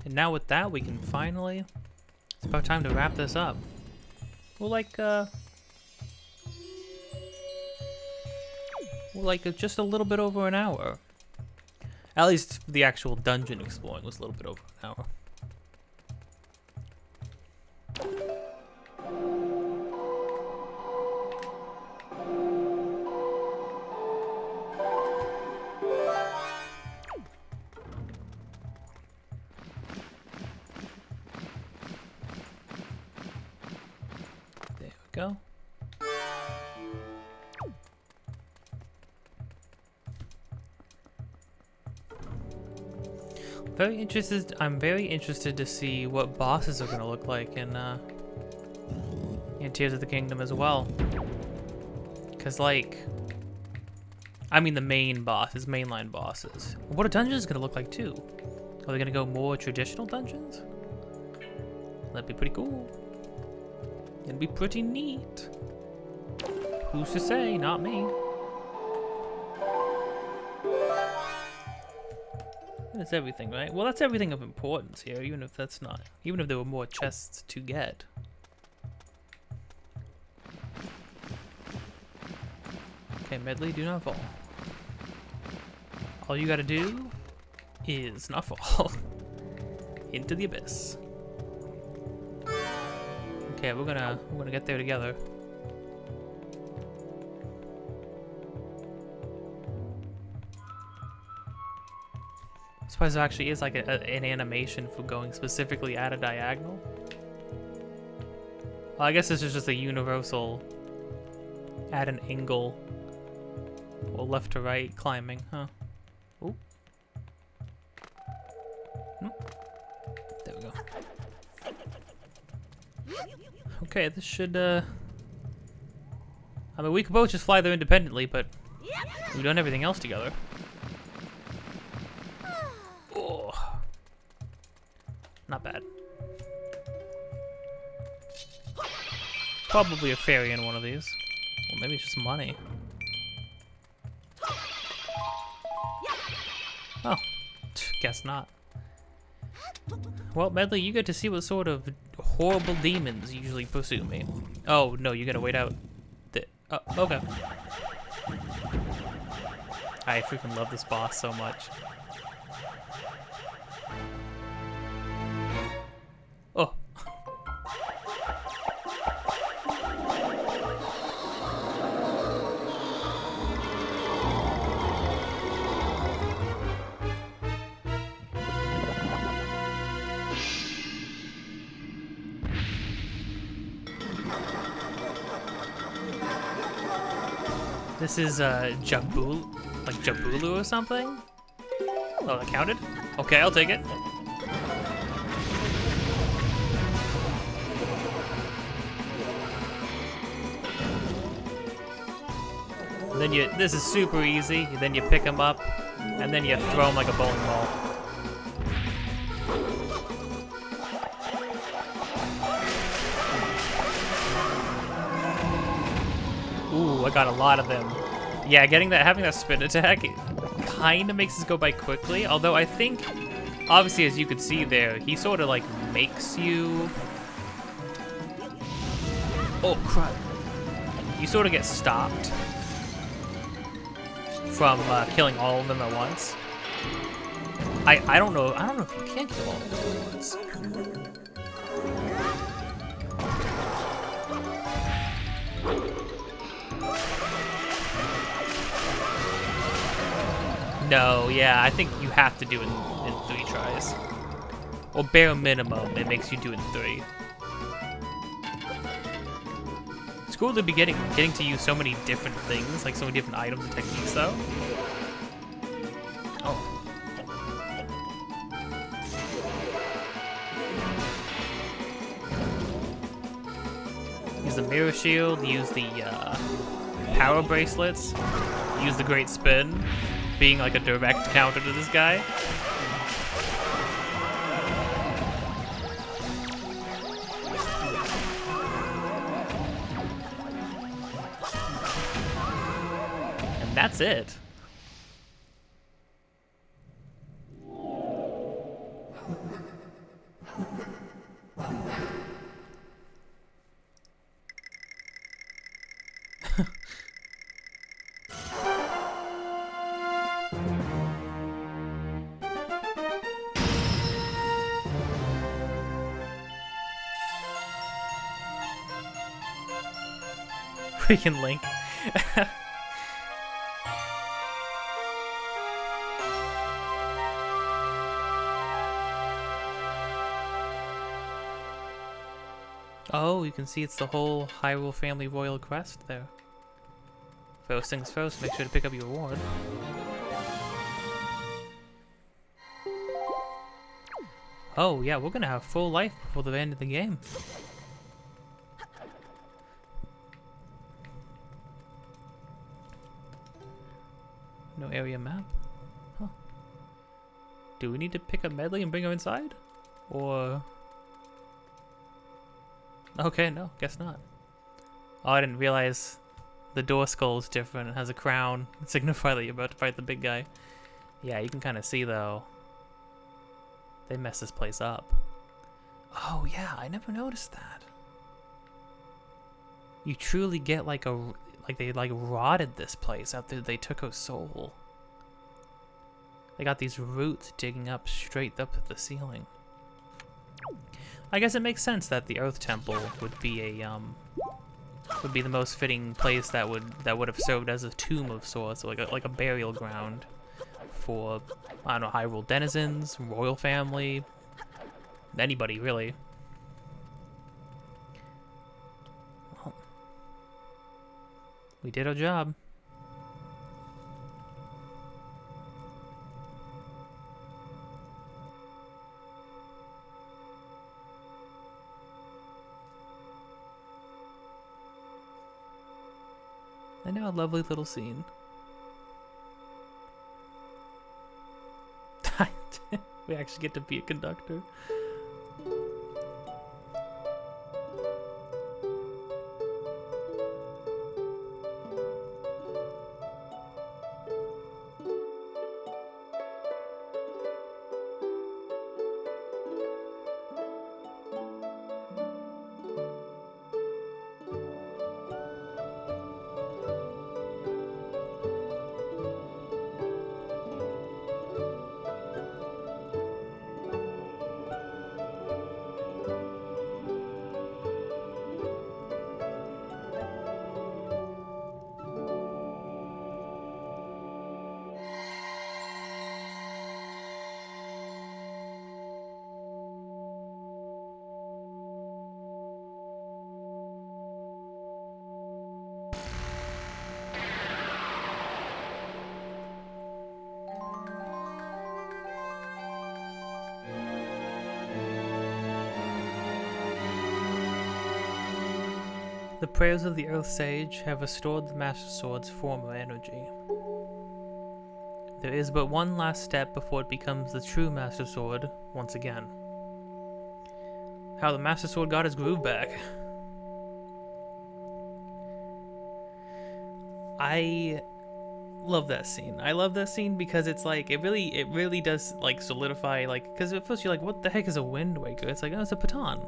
And now with that, we can finally... It's about time to wrap this up. We're like just a little bit over an hour. At least the actual dungeon exploring was a little bit over an hour. There we go. I'm very interested to see what bosses are gonna look like in Tears of the Kingdom as well. Cause like, I mean the main bosses, mainline bosses. What a dungeon is gonna look like too. Are they gonna go more traditional dungeons? That'd be pretty cool. It'd be pretty neat. Who's to say? Not me. That's everything, right? Well, that's everything of importance here, even if that's not. Even if there were more chests to get. Okay, Medley, do not fall. All you gotta do is not fall into the abyss. Okay, we're gonna get there together. I suppose there actually is like an animation for going specifically at a diagonal. Well, I guess this is just a universal at an angle or left to right climbing, huh? Ooh. There we go. Okay, this should I mean, we could both just fly there independently, but we've done everything else together. Not bad. Probably a fairy in one of these. Well, maybe it's just money. Oh, guess not. Well, Medley, you get to see what sort of horrible demons usually pursue me. Oh, no, you gotta wait out. Okay. I freaking love this boss so much. Oh. This is Jabulu or something? Oh, that counted? Okay, I'll take it. then this is super easy. Then you pick them up, and then you throw them like a bowling ball. Ooh, I got a lot of them. Yeah, having that spin attack kind of makes us go by quickly. Although I think, obviously, as you could see there, he sort of like makes you. Oh crap! You sort of get stopped from killing all of them at once. I don't know. I don't know if you can kill all of them at once. No, yeah, I think you have to do it in 3 tries. Or bare minimum, it makes you do it in 3. It's cool to be getting to use so many different things, like so many different items and techniques, though. Oh. Use the mirror shield, use the power bracelets, use the great spin, being like a direct counter to this guy. And that's it. Freaking Link. Oh, you can see it's the whole Hyrule family royal crest there. First things first, make sure to pick up your reward. Oh yeah, we're gonna have full life before the end of the game. No area map? Huh. Do we need to pick up Medley and bring her inside? Or... Okay, no, guess not. Oh, I didn't realize the door skull is different. It has a crown. It signifies that you're about to fight the big guy. Yeah, you can kind of see, though. They messed this place up. Oh, yeah, I never noticed that. You truly get like a... Like they like rotted this place after they took her soul. They got these roots digging up straight up at the ceiling. I guess it makes sense that the Earth Temple would be the most fitting place that would have served as a tomb of sorts, like a burial ground for, I don't know, Hyrule denizens, royal family, anybody really. Well, we did our job. And now a lovely little scene. We actually get to be a conductor. The prayers of the Earth Sage have restored the Master Sword's former energy. There is but one last step before it becomes the true Master Sword once again. How the Master Sword got his groove back. I love that scene. I love that scene because it's like it really does like solidify, like, because at first you're like, what the heck is a Wind Waker? It's like, oh, it's a baton.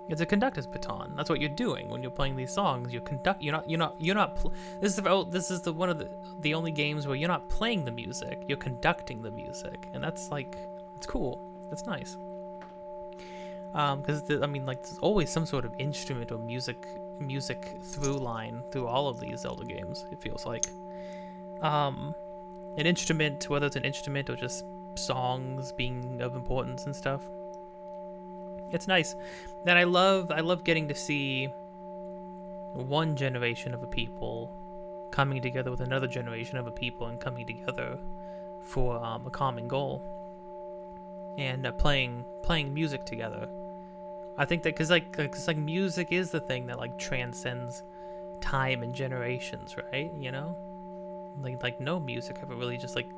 It's a conductor's baton. That's what you're doing when you're playing these songs. You're not. This is the one of the only games where you're not playing the music. You're conducting the music, and that's like, it's cool. That's nice. Because I mean, like, there's always some sort of instrument or music through line through all of these Zelda games. It feels like, an instrument, whether it's an instrument or just songs being of importance and stuff. It's nice. And I love getting to see one generation of a people coming together with another generation of a people and coming together for a common goal and playing music together. I think that because like music is the thing that like transcends time and generations, right? You know, like no music ever really just like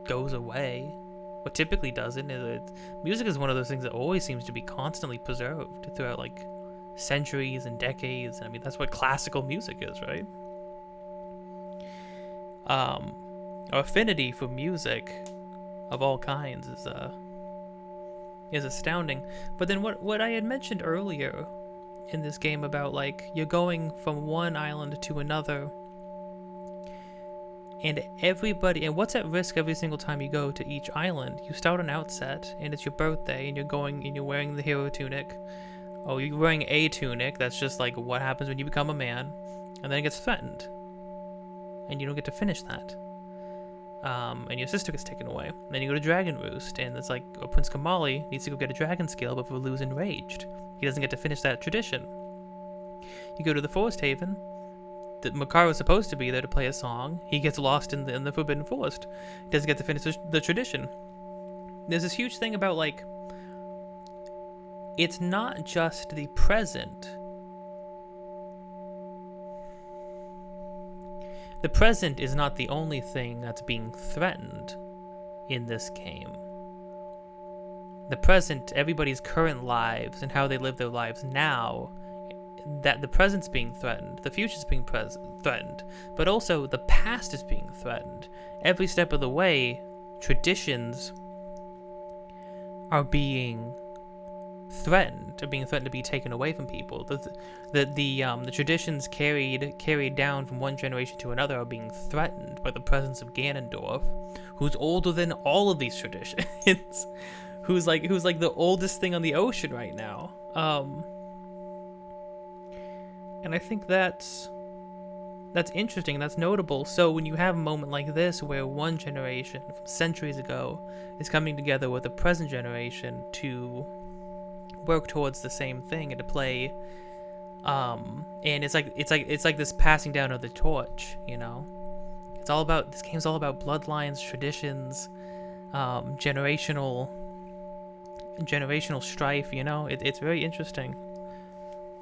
goes away. What typically doesn't is music is one of those things that always seems to be constantly preserved throughout like centuries and decades. And I mean, that's what classical music is, right? Our affinity for music of all kinds is astounding. But then what I had mentioned earlier in this game about like you're going from one island to another, and what's at risk every single time you go to each island? You start an outset, and it's your birthday, and you're wearing the hero tunic. Oh, you're wearing a tunic. That's just like what happens when you become a man, and then it gets threatened, and you don't get to finish that. And your sister gets taken away. Then you go to Dragon Roost, and it's like, Prince Kamali needs to go get a dragon scale, but Valu's enraged. He doesn't get to finish that tradition. You go to the Forest Haven. Makaro's supposed to be there to play a song. He gets lost in the Forbidden Forest. He doesn't get to finish the tradition. There's this huge thing about, like, it's not just the present. The present is not the only thing that's being threatened in this game. The present, everybody's current lives and how they live their lives now, that the present's being threatened, the future's being threatened, but also the past is being threatened. Every step of the way, traditions are being threatened to be taken away from people. The traditions carried down from one generation to another are being threatened by the presence of Ganondorf, who's older than all of these traditions, who's like the oldest thing on the ocean right now. And I think that's interesting, that's notable. So when you have a moment like this where one generation from centuries ago is coming together with the present generation to work towards the same thing and to play, and it's like this passing down of the torch, you know. This game's all about bloodlines, traditions, generational strife, you know. It's very interesting.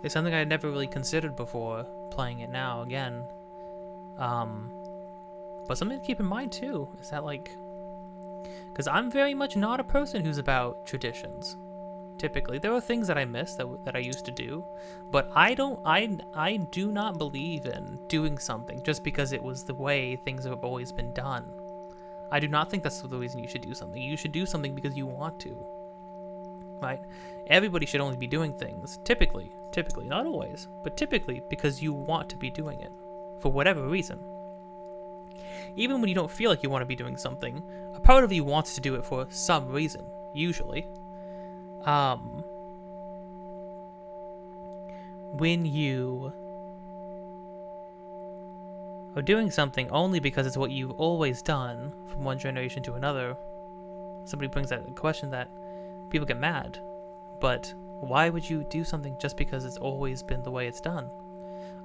It's something I had never really considered before playing it now again. But something to keep in mind too is that, like, because I'm very much not a person who's about traditions. Typically, there are things that I miss that I used to do, but I do not believe in doing something just because it was the way things have always been done. I do not think that's the reason you should do something. You should do something because you want to, right? Everybody should only be doing things, typically, not always, but typically because you want to be doing it for whatever reason. Even when you don't feel like you want to be doing something, a part of you wants to do it for some reason, usually. When you are doing something only because it's what you've always done from one generation to another, somebody brings that question that people get mad. But why would you do something just because it's always been the way it's done?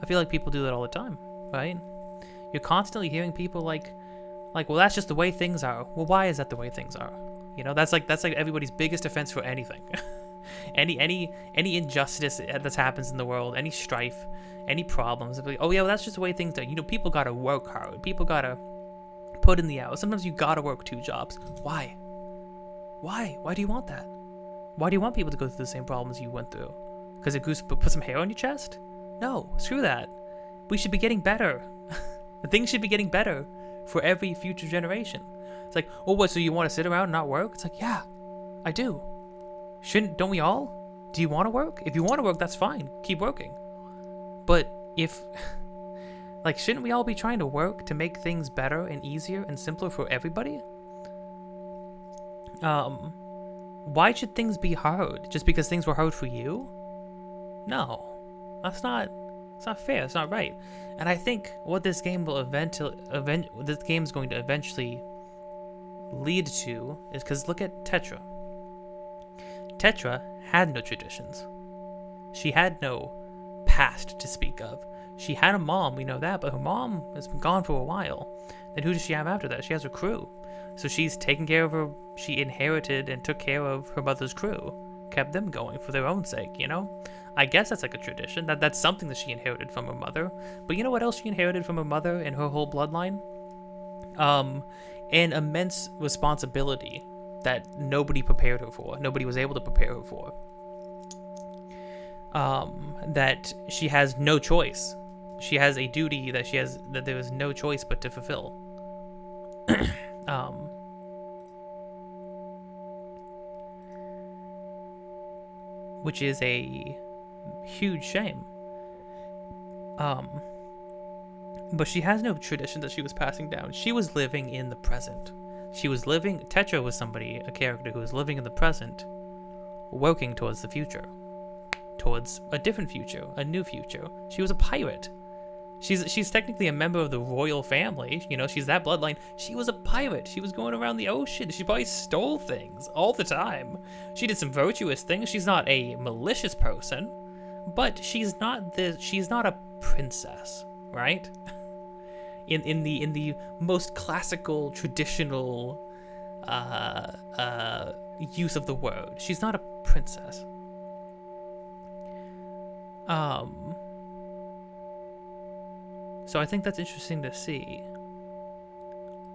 I feel like people do that all the time, right? You're constantly hearing people like, well, that's just the way things are. Well, why is that the way things are? You know, that's like everybody's biggest offense for anything. any injustice that happens in the world, any strife, any problems, it's like, oh yeah, well, that's just the way things are. You know, people gotta work hard. People gotta put in the hours. Sometimes you gotta work 2 jobs. Why? Why do you want that? Why do you want people to go through the same problems you went through? Because it goose put some hair on your chest? No, screw that. We should be getting better. Things should be getting better for every future generation. It's like, oh, what, so you want to sit around and not work? It's like, yeah, I do. Don't we all? Do you want to work? If you want to work, that's fine. Keep working. But if, like, shouldn't we all be trying to work to make things better and easier and simpler for everybody? Why should things be hard? Just because things were hard for you? No, it's not fair. It's not right. And I think what this game will this game's going to eventually lead to is, because look at Tetra. Tetra had no traditions. She had no past to speak of. She had a mom, we know that, but her mom has been gone for a while. Then who does she have after that? She has her crew. So she's taken care of her, she inherited and took care of her mother's crew. Kept them going for their own sake, you know? I guess that's like a tradition. That's something that she inherited from her mother. But you know what else she inherited from her mother and her whole bloodline? An immense responsibility that nobody prepared her for. Nobody was able to prepare her for. That she has no choice. She has a duty that there is no choice but to fulfill. Which is a huge shame. But she has no tradition that she was passing down. She was living in the present. Tetra was a character who was living in the present, working towards the future. Towards a different future, a new future. She was a pirate. She's technically a member of the royal family, you know, she's that bloodline. She was a pirate. She was going around the ocean. She probably stole things all the time. She did some virtuous things. She's not a malicious person, but she's not a princess, right? In the most classical, traditional use of the word. She's not a princess. So I think that's interesting to see.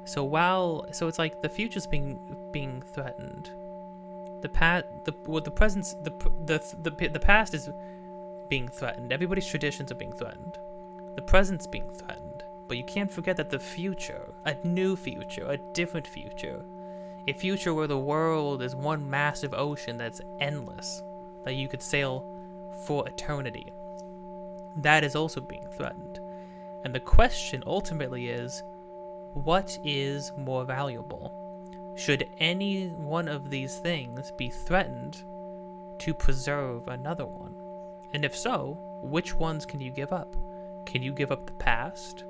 So it's like the future's being threatened. The past is being threatened. Everybody's traditions are being threatened. The present's being threatened. But you can't forget that the future, a new future, a different future, a future where the world is one massive ocean that's endless, that you could sail for eternity, that is also being threatened. And the question ultimately is, what is more valuable? Should any one of these things be threatened to preserve another one? And if so, which ones can you give up? Can you give up the past,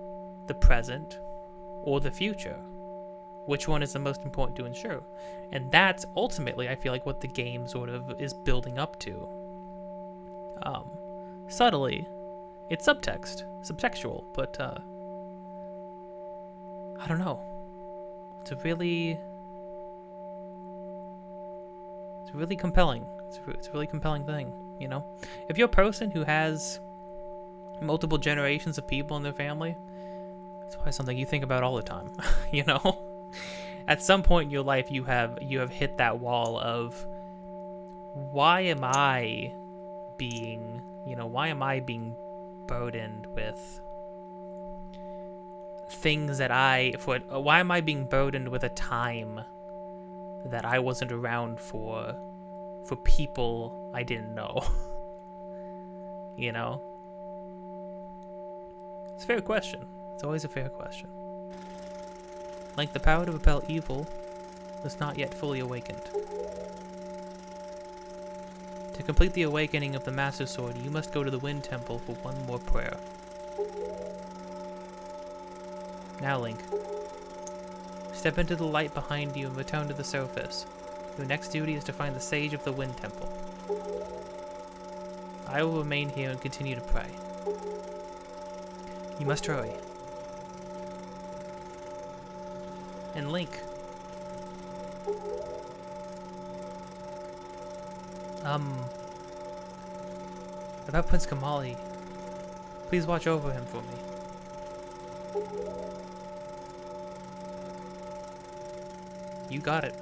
the present, or the future? Which one is the most important to ensure? And that's ultimately, I feel like, what the game sort of is building up to. Subtly, it's subtextual, but I don't know. It's really compelling. It's a really compelling thing, you know? If you're a person who has multiple generations of people in their family, it's probably something you think about all the time, you know? At some point in your life, you have hit that wall of, why am I being burdened with things why am I being burdened with a time that I wasn't around for people I didn't know? You know? It's a fair question. It's always a fair question. Like, the power to repel evil was not yet fully awakened. To complete the awakening of the Master Sword, you must go to the Wind Temple for one more prayer. Now, Link. Step into the light behind you and return to the surface. Your next duty is to find the Sage of the Wind Temple. I will remain here and continue to pray. You must hurry. And Link. About Prince Kamali. Please watch over him for me. You got it.